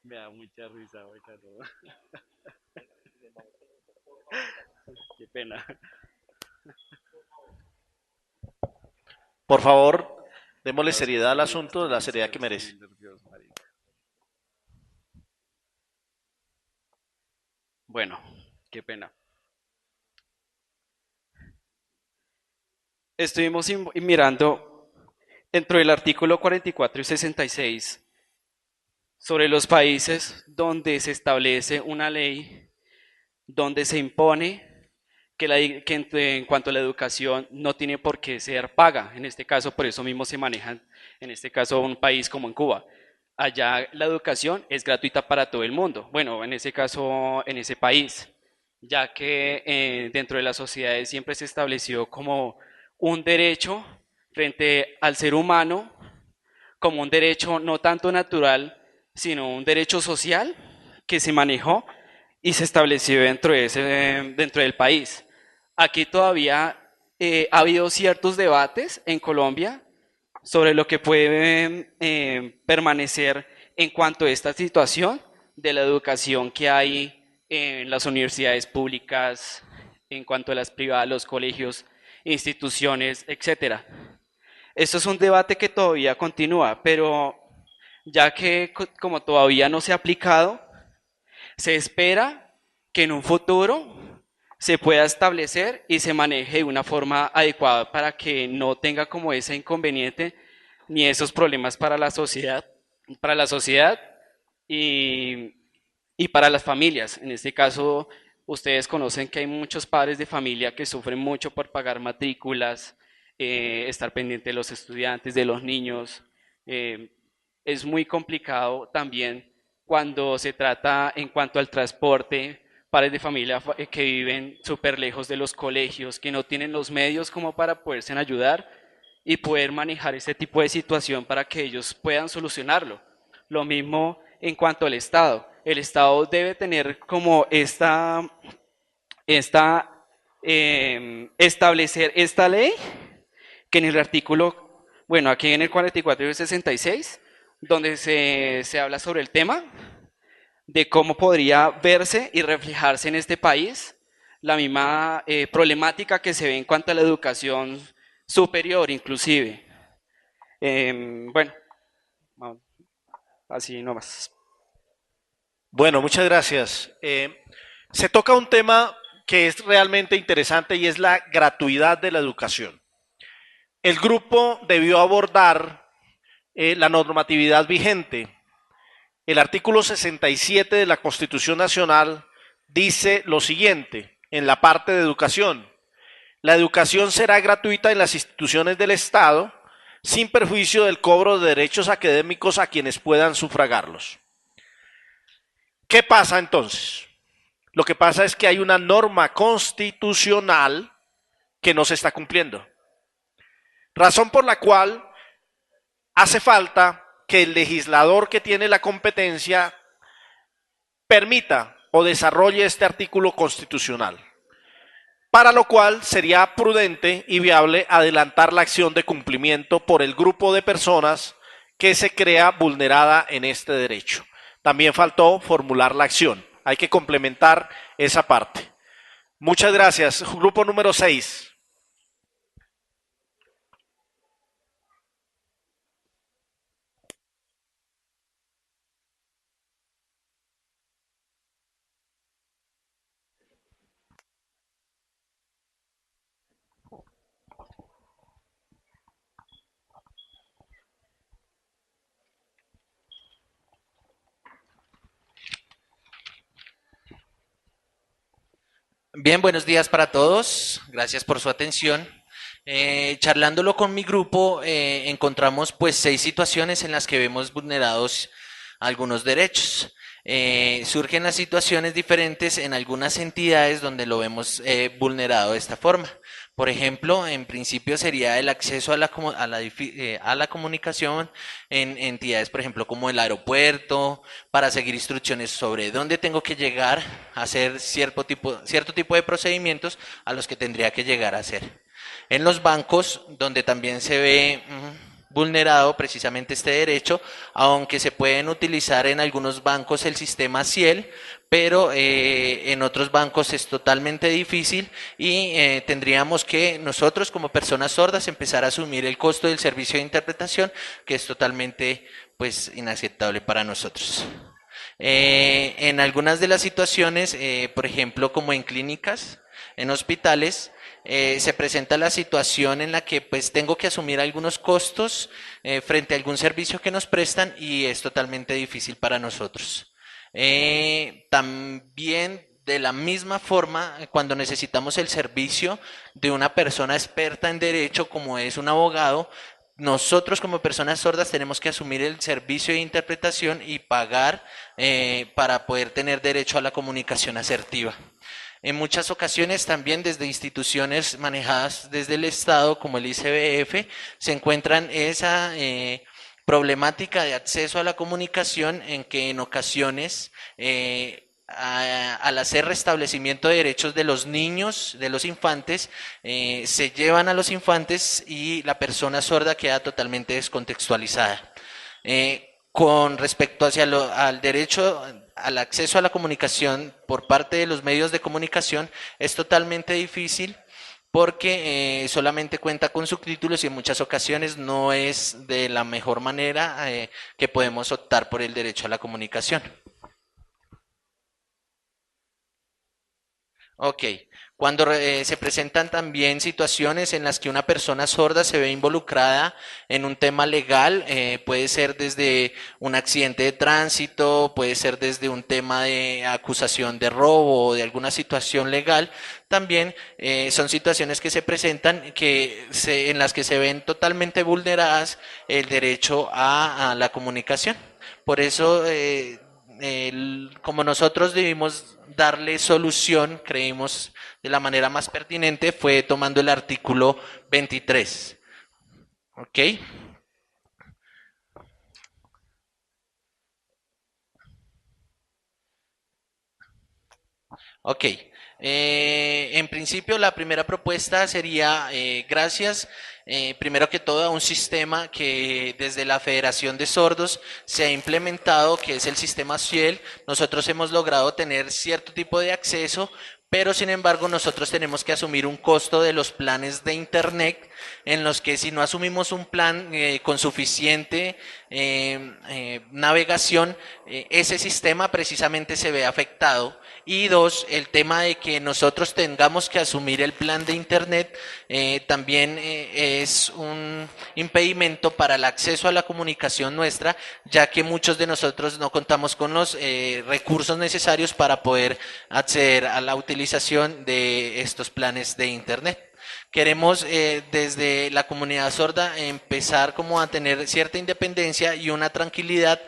Speaker 6: me da mucha risa, oiga, no. Qué pena.
Speaker 2: Por favor, démosle seriedad al asunto, la seriedad que merece.
Speaker 6: Bueno, qué pena. Estuvimos mirando dentro del artículo 44 y 66 sobre los países donde se establece una ley, donde se impone que en cuanto a la educación no tiene por qué ser paga. En este caso, por eso mismo se manejan, en este caso, un país como en Cuba. Allá la educación es gratuita para todo el mundo. Bueno, en ese caso, en ese país, ya que dentro de las sociedades siempre se estableció como un derecho frente al ser humano, como un derecho no tanto natural, sino un derecho social que se manejó y se estableció dentro del país. Aquí todavía ha habido ciertos debates en Colombia sobre lo que puede permanecer en cuanto a esta situación de la educación que hay en las universidades públicas, en cuanto a las privadas, los colegios, instituciones, etcétera. Esto es un debate que todavía continúa, pero ya que como todavía no se ha aplicado, se espera que en un futuro se pueda establecer y se maneje de una forma adecuada para que no tenga como ese inconveniente ni esos problemas para la sociedad y para las familias. En este caso, ustedes conocen que hay muchos padres de familia que sufren mucho por pagar matrículas, estar pendiente de los estudiantes, de los niños. Es muy complicado también cuando se trata en cuanto al transporte, padres de familia que viven súper lejos de los colegios, que no tienen los medios como para poderse ayudar y poder manejar este tipo de situación para que ellos puedan solucionarlo. Lo mismo en cuanto al Estado. El Estado debe tener como establecer esta ley que en el artículo, bueno, aquí en el 44 y el 66, donde se habla sobre el tema de cómo podría verse y reflejarse en este país la misma problemática que se ve en cuanto a la educación superior inclusive. Bueno, así nomás.
Speaker 2: Bueno, muchas gracias. Se toca un tema que es realmente interesante y es la gratuidad de la educación. El grupo debió abordar la normatividad vigente. El artículo 67 de la Constitución Nacional dice lo siguiente, en la parte de educación: la educación será gratuita en las instituciones del Estado, sin perjuicio del cobro de derechos académicos a quienes puedan sufragarlos. ¿Qué pasa entonces? Lo que pasa es que hay una norma constitucional que no se está cumpliendo. Razón por la cual hace falta que el legislador que tiene la competencia permita o desarrolle este artículo constitucional, para lo cual sería prudente y viable adelantar la acción de cumplimiento por el grupo de personas que se crea vulnerada en este derecho. También faltó formular la acción. Hay que complementar esa parte. Muchas gracias. Grupo número 6.
Speaker 3: Bien, buenos días para todos. Gracias por su atención. Charlándolo con mi grupo, encontramos pues 6 situaciones en las que vemos vulnerados algunos derechos. Surgen las situaciones diferentes en algunas entidades donde lo vemos vulnerado de esta forma. Por ejemplo, en principio sería el acceso a la comunicación en entidades, por ejemplo, como el aeropuerto, para seguir instrucciones sobre dónde tengo que llegar a hacer cierto tipo de procedimientos a los que tendría que llegar a hacer. En los bancos, donde también se ve vulnerado precisamente este derecho, aunque se pueden utilizar en algunos bancos el sistema Ciel, pero en otros bancos es totalmente difícil y tendríamos que nosotros como personas sordas empezar a asumir el costo del servicio de interpretación, que es totalmente pues inaceptable para nosotros. En algunas de las situaciones, por ejemplo como en clínicas, en hospitales, se presenta la situación en la que pues tengo que asumir algunos costos frente a algún servicio que nos prestan y es totalmente difícil para nosotros. También de la misma forma, cuando necesitamos el servicio de una persona experta en derecho como es un abogado, nosotros como personas sordas tenemos que asumir el servicio de interpretación y pagar para poder tener derecho a la comunicación asertiva. En muchas ocasiones también desde instituciones manejadas desde el Estado como el ICBF se encuentran esa problemática de acceso a la comunicación en que en ocasiones al hacer restablecimiento de derechos de los niños, de los infantes, se llevan a los infantes y la persona sorda queda totalmente descontextualizada. Con respecto al derecho al acceso a la comunicación por parte de los medios de comunicación, es totalmente difícil porque solamente cuenta con subtítulos y en muchas ocasiones no es de la mejor manera que podemos optar por el derecho a la comunicación. Ok, cuando se presentan también situaciones en las que una persona sorda se ve involucrada en un tema legal, puede ser desde un accidente de tránsito, puede ser desde un tema de acusación de robo o de alguna situación legal, también son situaciones que se presentan en las que se ven totalmente vulneradas el derecho a la comunicación. Por eso, como nosotros debimos darle solución, creímos de la manera más pertinente, fue tomando el artículo 23. ¿Ok? Ok. En principio, la primera propuesta sería, gracias, primero que todo, a un sistema que desde la Federación de Sordos se ha implementado, que es el sistema SIEL. Nosotros hemos logrado tener cierto tipo de acceso, pero sin embargo nosotros tenemos que asumir un costo de los planes de internet, en los que si no asumimos un plan con suficiente navegación, ese sistema precisamente se ve afectado. Y dos, el tema de que nosotros tengamos que asumir el plan de internet también es un impedimento para el acceso a la comunicación nuestra, ya que muchos de nosotros no contamos con los recursos necesarios para poder acceder a la utilización de estos planes de internet. Queremos desde la comunidad sorda empezar como a tener cierta independencia y una tranquilidad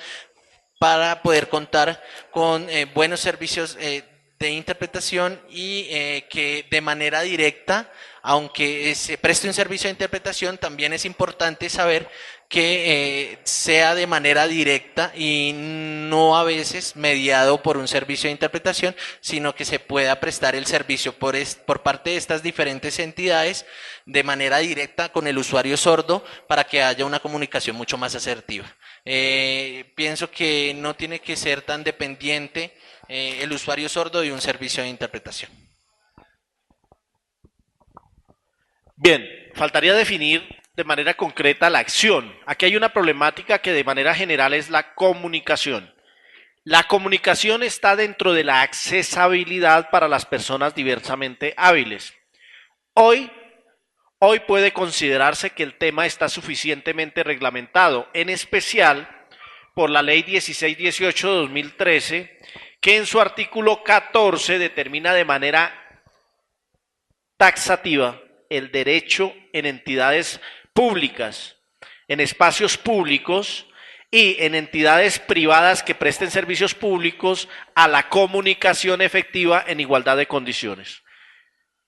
Speaker 3: para poder contar con buenos servicios de interpretación y que de manera directa, aunque se preste un servicio de interpretación, también es importante saber que sea de manera directa y no a veces mediado por un servicio de interpretación, sino que se pueda prestar el servicio por parte de estas diferentes entidades de manera directa con el usuario sordo para que haya una comunicación mucho más asertiva. Pienso que no tiene que ser tan dependiente el usuario sordo de un servicio de interpretación.
Speaker 2: Bien, faltaría definir de manera concreta la acción. Aquí hay una problemática que de manera general es la comunicación. La comunicación está dentro de la accesibilidad para las personas diversamente hábiles. Hoy puede considerarse que el tema está suficientemente reglamentado, en especial por la Ley 1618 de 2013, que en su artículo 14 determina de manera taxativa el derecho en entidades públicas, en espacios públicos y en entidades privadas que presten servicios públicos a la comunicación efectiva en igualdad de condiciones.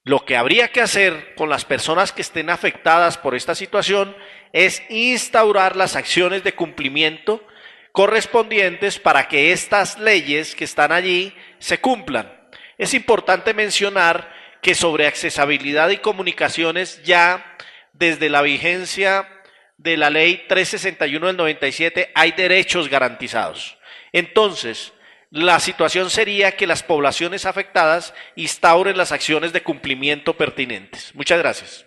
Speaker 2: Lo que habría que hacer con las personas que estén afectadas por esta situación es instaurar las acciones de cumplimiento correspondientes para que estas leyes que están allí se cumplan. Es importante mencionar que sobre accesibilidad y comunicaciones ya desde la vigencia de la ley 361 del 97 hay derechos garantizados. Entonces, la situación sería que las poblaciones afectadas instauren las acciones de cumplimiento pertinentes. Muchas gracias.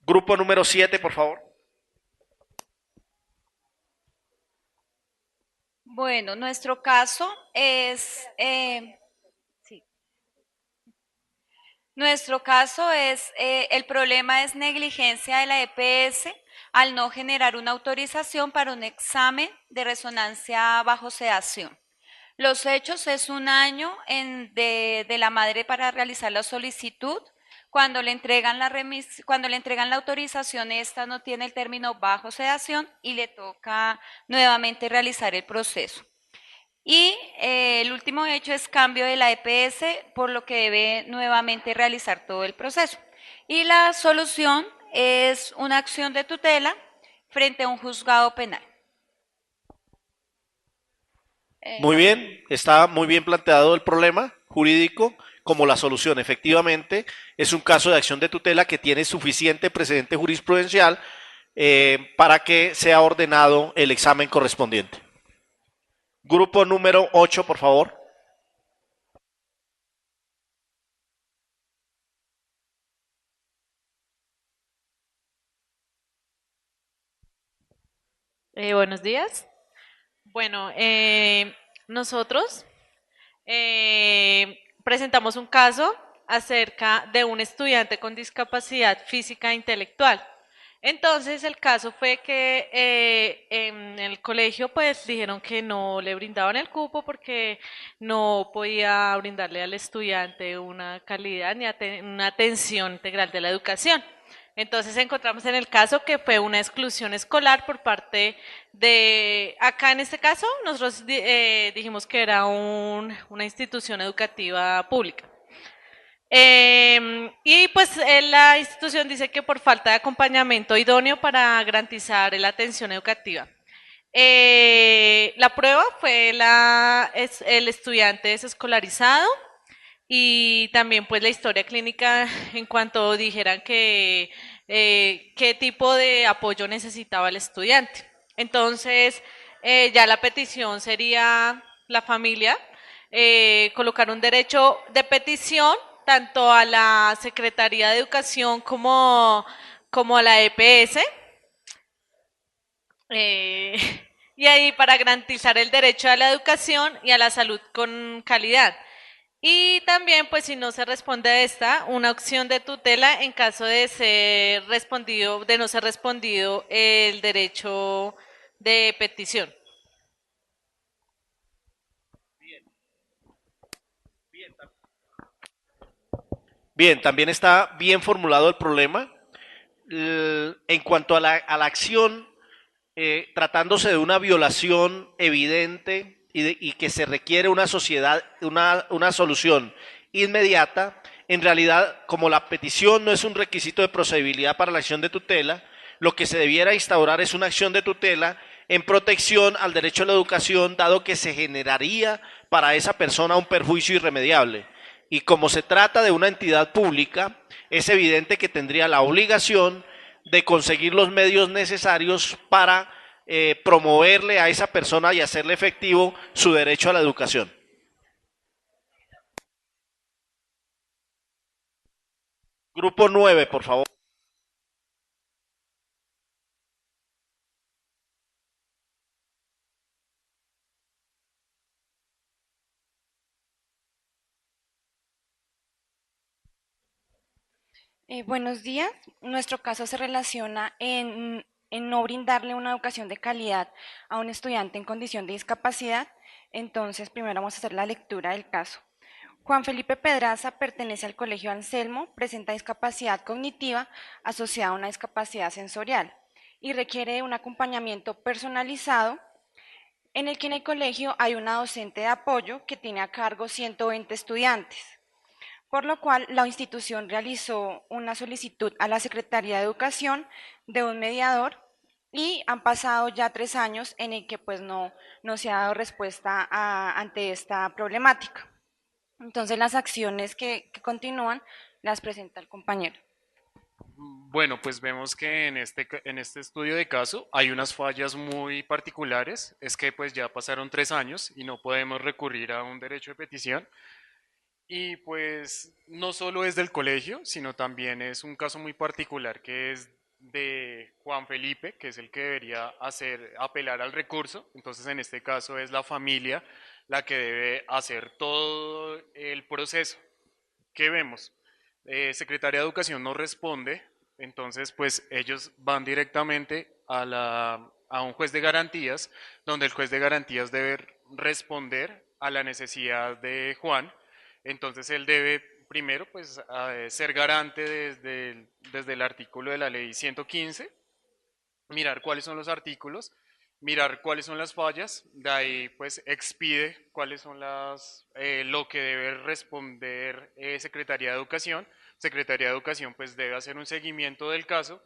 Speaker 2: Grupo número 7, por favor.
Speaker 7: Bueno, nuestro caso es, el problema es negligencia de la EPS al no generar una autorización para un examen de resonancia bajo sedación. Los hechos es un año de la madre para realizar la solicitud. Cuando le entregan la autorización, esta no tiene el término bajo sedación y le toca nuevamente realizar el proceso. Y el último hecho es cambio de la EPS, por lo que debe nuevamente realizar todo el proceso. Y la solución es una acción de tutela frente a un juzgado penal.
Speaker 2: Muy bien, está muy bien planteado el problema jurídico como la solución. Efectivamente, es un caso de acción de tutela que tiene suficiente precedente jurisprudencial para que sea ordenado el examen correspondiente. Grupo número 8, por favor.
Speaker 8: Buenos días. Bueno, nosotros presentamos un caso acerca de un estudiante con discapacidad física e intelectual. Entonces el caso fue que en el colegio pues dijeron que no le brindaban el cupo porque no podía brindarle al estudiante una calidad ni una atención integral de la educación. Entonces encontramos en el caso que fue una exclusión escolar por parte de, acá en este caso, nosotros dijimos que era una institución educativa pública. Y pues la institución dice que por falta de acompañamiento idóneo para garantizar la atención educativa. La prueba fue el estudiante desescolarizado y también pues la historia clínica en cuanto dijeran que qué tipo de apoyo necesitaba el estudiante. Entonces ya la petición sería la familia colocar un derecho de petición tanto a la Secretaría de Educación como a la EPS. Y ahí para garantizar el derecho a la educación y a la salud con calidad. Y también, pues, si no se responde a esta, una opción de tutela en caso de ser respondido, de no ser respondido el derecho de petición.
Speaker 2: Bien, también está bien formulado el problema. En cuanto a la acción, tratándose de una violación evidente y que se requiere una solución inmediata, en realidad, como la petición no es un requisito de procedibilidad para la acción de tutela, lo que se debiera instaurar es una acción de tutela en protección al derecho a la educación, dado que se generaría para esa persona un perjuicio irremediable. Y como se trata de una entidad pública, es evidente que tendría la obligación de conseguir los medios necesarios para promoverle a esa persona y hacerle efectivo su derecho a la educación. Grupo 9, por favor.
Speaker 9: Buenos días. Nuestro caso se relaciona en no brindarle una educación de calidad a un estudiante en condición de discapacidad. Entonces, primero vamos a hacer la lectura del caso. Juan Felipe Pedraza pertenece al Colegio Anselmo, presenta discapacidad cognitiva asociada a una discapacidad sensorial y requiere de un acompañamiento personalizado en el que en el colegio hay una docente de apoyo que tiene a cargo 120 estudiantes, por lo cual la institución realizó una solicitud a la Secretaría de Educación de un mediador y han pasado ya 3 años en el que pues no se ha dado respuesta ante esta problemática. Entonces las acciones que continúan las presenta el compañero.
Speaker 10: Bueno, pues vemos que en este estudio de caso hay unas fallas muy particulares. Es que pues ya pasaron 3 años y no podemos recurrir a un derecho de petición. Y pues no solo es del colegio, sino también es un caso muy particular que es de Juan Felipe, que es el que debería apelar al recurso. Entonces en este caso es la familia la que debe hacer todo el proceso. ¿Qué vemos? Secretaría de Educación no responde, entonces pues ellos van directamente a un juez de garantías, donde el juez de garantías debe responder a la necesidad de Juan. Entonces él debe primero pues ser garante desde el artículo de la ley 115, mirar cuáles son los artículos, mirar cuáles son las fallas, de ahí pues expide cuáles son lo que debe responder Secretaría de Educación. Secretaría de Educación pues debe hacer un seguimiento del caso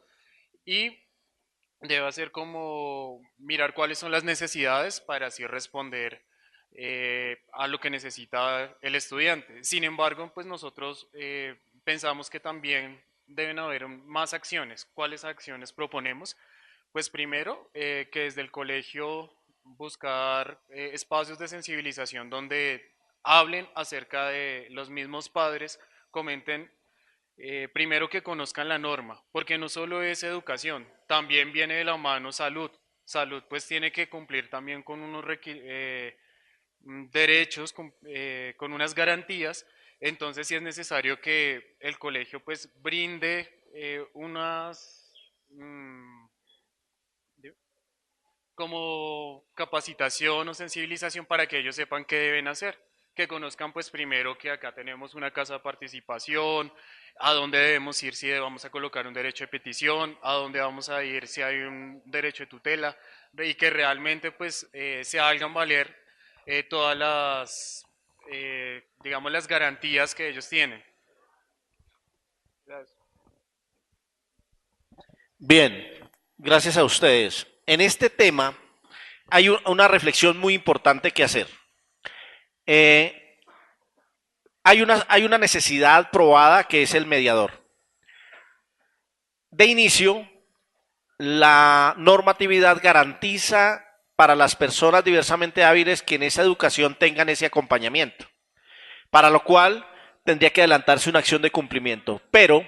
Speaker 10: y debe hacer como mirar cuáles son las necesidades para así responder a lo que necesita el estudiante. Sin embargo, pues nosotros pensamos que también deben haber más acciones. ¿Cuáles acciones proponemos? Pues primero, que desde el colegio buscar espacios de sensibilización donde hablen acerca de los mismos padres, comenten primero que conozcan la norma, porque no solo es educación, también viene de la mano salud. Salud pues tiene que cumplir también con unos derechos, con unas garantías, entonces sí es necesario que el colegio pues brinde unas como capacitación o sensibilización para que ellos sepan qué deben hacer, que conozcan pues primero que acá tenemos una casa de participación, a dónde debemos ir si vamos a colocar un derecho de petición, a dónde vamos a ir si hay un derecho de tutela, y que realmente pues se hagan valer todas las, digamos, las garantías que ellos tienen. Gracias.
Speaker 2: Bien, gracias a ustedes. En este tema hay una reflexión muy importante que hacer. Hay una necesidad probada que es el mediador. De inicio, la normatividad garantiza para las personas diversamente hábiles que en esa educación tengan ese acompañamiento, para lo cual tendría que adelantarse una acción de cumplimiento. Pero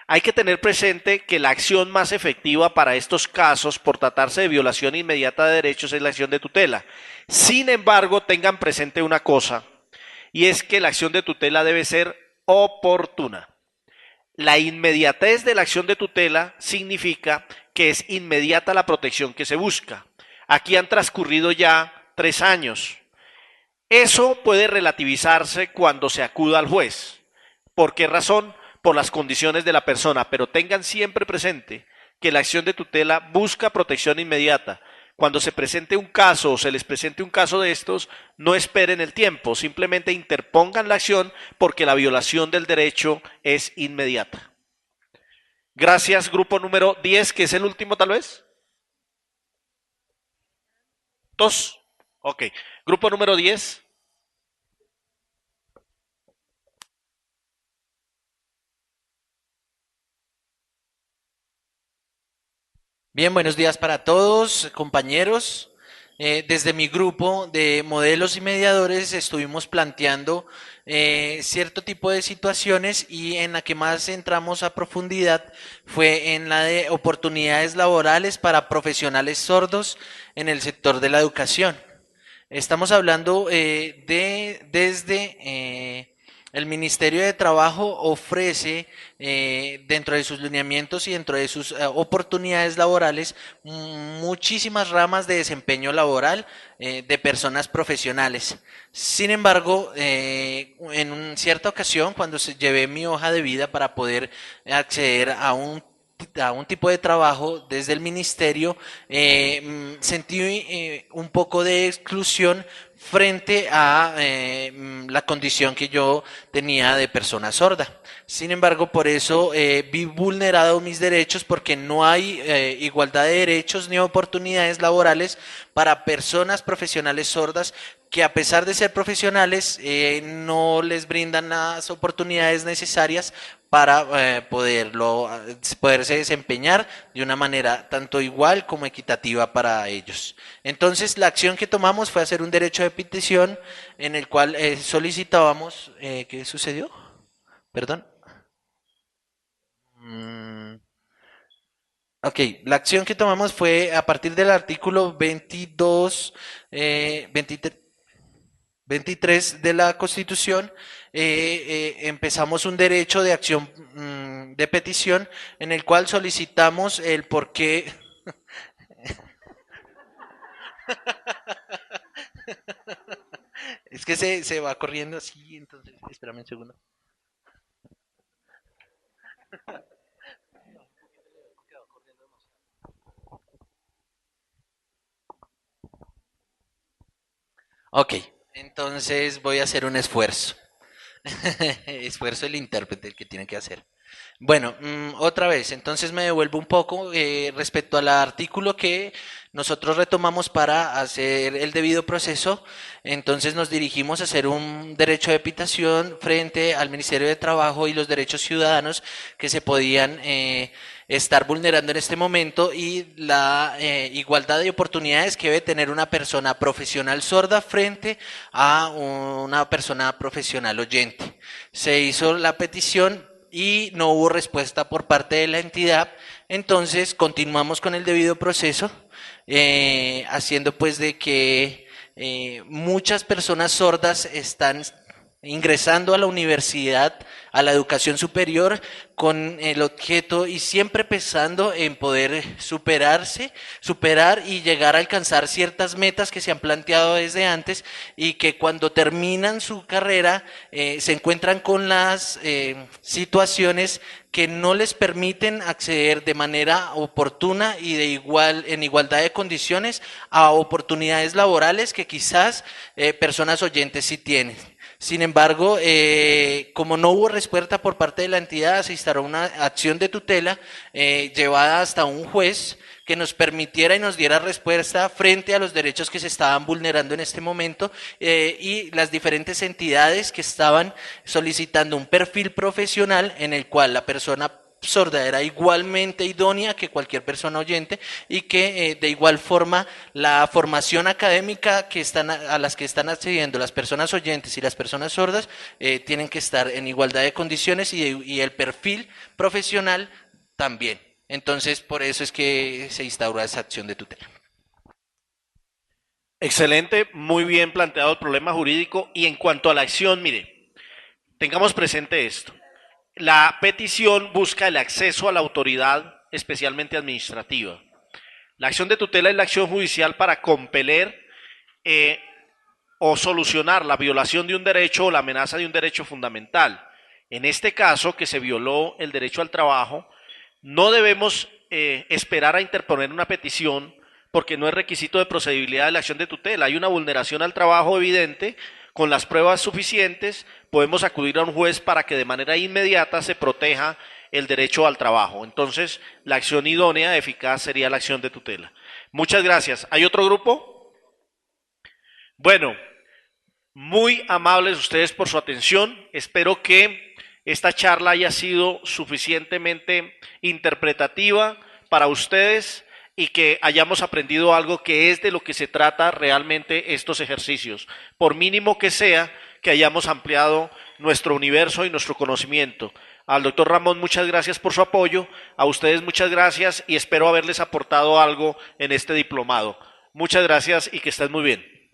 Speaker 2: hay que tener presente que la acción más efectiva para estos casos, por tratarse de violación inmediata de derechos, es la acción de tutela. Sin embargo, tengan presente una cosa, y es que la acción de tutela debe ser oportuna. La inmediatez de la acción de tutela significa que es inmediata la protección que se busca. Aquí han transcurrido ya 3 años. Eso puede relativizarse cuando se acuda al juez. ¿Por qué razón? Por las condiciones de la persona, pero tengan siempre presente que la acción de tutela busca protección inmediata. Cuando se presente un caso o se les presente un caso de estos, no esperen el tiempo, simplemente interpongan la acción porque la violación del derecho es inmediata. Gracias, grupo número 10, que es el último tal vez. 2. Ok. Grupo número 10.
Speaker 3: Bien, buenos días para todos, compañeros. Desde mi grupo de modelos y mediadores estuvimos planteando cierto tipo de situaciones y en la que más entramos a profundidad fue en la de oportunidades laborales para profesionales sordos en el sector de la educación. Estamos hablando desde el Ministerio de Trabajo ofrece dentro de sus lineamientos y dentro de sus oportunidades laborales muchísimas ramas de desempeño laboral de personas profesionales. Sin embargo, en cierta ocasión, cuando llevé mi hoja de vida para poder acceder a un tipo de trabajo desde el ministerio, sentí un poco de exclusión frente a la condición que yo tenía de persona sorda. Sin embargo, por eso vi vulnerados mis derechos, porque no hay igualdad de derechos ni oportunidades laborales para personas profesionales sordas que, a pesar de ser profesionales, no les brindan las oportunidades necesarias para poderse desempeñar de una manera tanto igual como equitativa para ellos. Entonces, la acción que tomamos fue hacer un derecho de petición en el cual solicitábamos, ¿qué sucedió? Perdón. Ok, la acción que tomamos fue a partir del artículo 23 de la Constitución. Empezamos un derecho de acción de petición en el cual solicitamos el por qué. Es que se va corriendo así, entonces espérame un segundo. Ok, entonces voy a hacer un esfuerzo. Esfuerzo del intérprete, el que tiene que hacer. Bueno, otra vez, entonces me devuelvo un poco respecto al artículo que nosotros retomamos para hacer el debido proceso. Entonces nos dirigimos a hacer un derecho de petición frente al Ministerio de Trabajo y los derechos ciudadanos que se podían estar vulnerando en este momento y la igualdad de oportunidades que debe tener una persona profesional sorda frente a una persona profesional oyente. Se hizo la petición y no hubo respuesta por parte de la entidad, entonces continuamos con el debido proceso, haciendo pues de que muchas personas sordas están ingresando a la universidad, a la educación superior, con el objeto y siempre pensando en poder superar y llegar a alcanzar ciertas metas que se han planteado desde antes y que cuando terminan su carrera se encuentran con las situaciones que no les permiten acceder de manera oportuna y en igualdad de condiciones a oportunidades laborales que quizás personas oyentes sí tienen. Sin embargo, como no hubo respuesta por parte de la entidad, se instaló una acción de tutela llevada hasta un juez que nos permitiera y nos diera respuesta frente a los derechos que se estaban vulnerando en este momento y las diferentes entidades que estaban solicitando un perfil profesional en el cual la persona sorda era igualmente idónea que cualquier persona oyente y que de igual forma la formación académica a las que están accediendo las personas oyentes y las personas sordas tienen que estar en igualdad de condiciones y el perfil profesional también. Entonces, por eso es que se instaura esa acción de tutela.
Speaker 2: Excelente, muy bien planteado el problema jurídico. Y en cuanto a la acción, mire, tengamos presente esto. La petición busca el acceso a la autoridad, especialmente administrativa. La acción de tutela es la acción judicial para compeler o solucionar la violación de un derecho o la amenaza de un derecho fundamental. En este caso, que se violó el derecho al trabajo, no debemos esperar a interponer una petición porque no es requisito de procedibilidad de la acción de tutela. Hay una vulneración al trabajo evidente. Con las pruebas suficientes podemos acudir a un juez para que de manera inmediata se proteja el derecho al trabajo. Entonces, la acción idónea, eficaz, sería la acción de tutela. Muchas gracias. ¿Hay otro grupo? Bueno, muy amables ustedes por su atención. Espero que esta charla haya sido suficientemente interpretativa para ustedes y que hayamos aprendido algo que es de lo que se trata realmente estos ejercicios. Por mínimo que sea, que hayamos ampliado nuestro universo y nuestro conocimiento. Al doctor Ramón, muchas gracias por su apoyo. A ustedes muchas gracias y espero haberles aportado algo en este diplomado. Muchas gracias y que estén muy bien.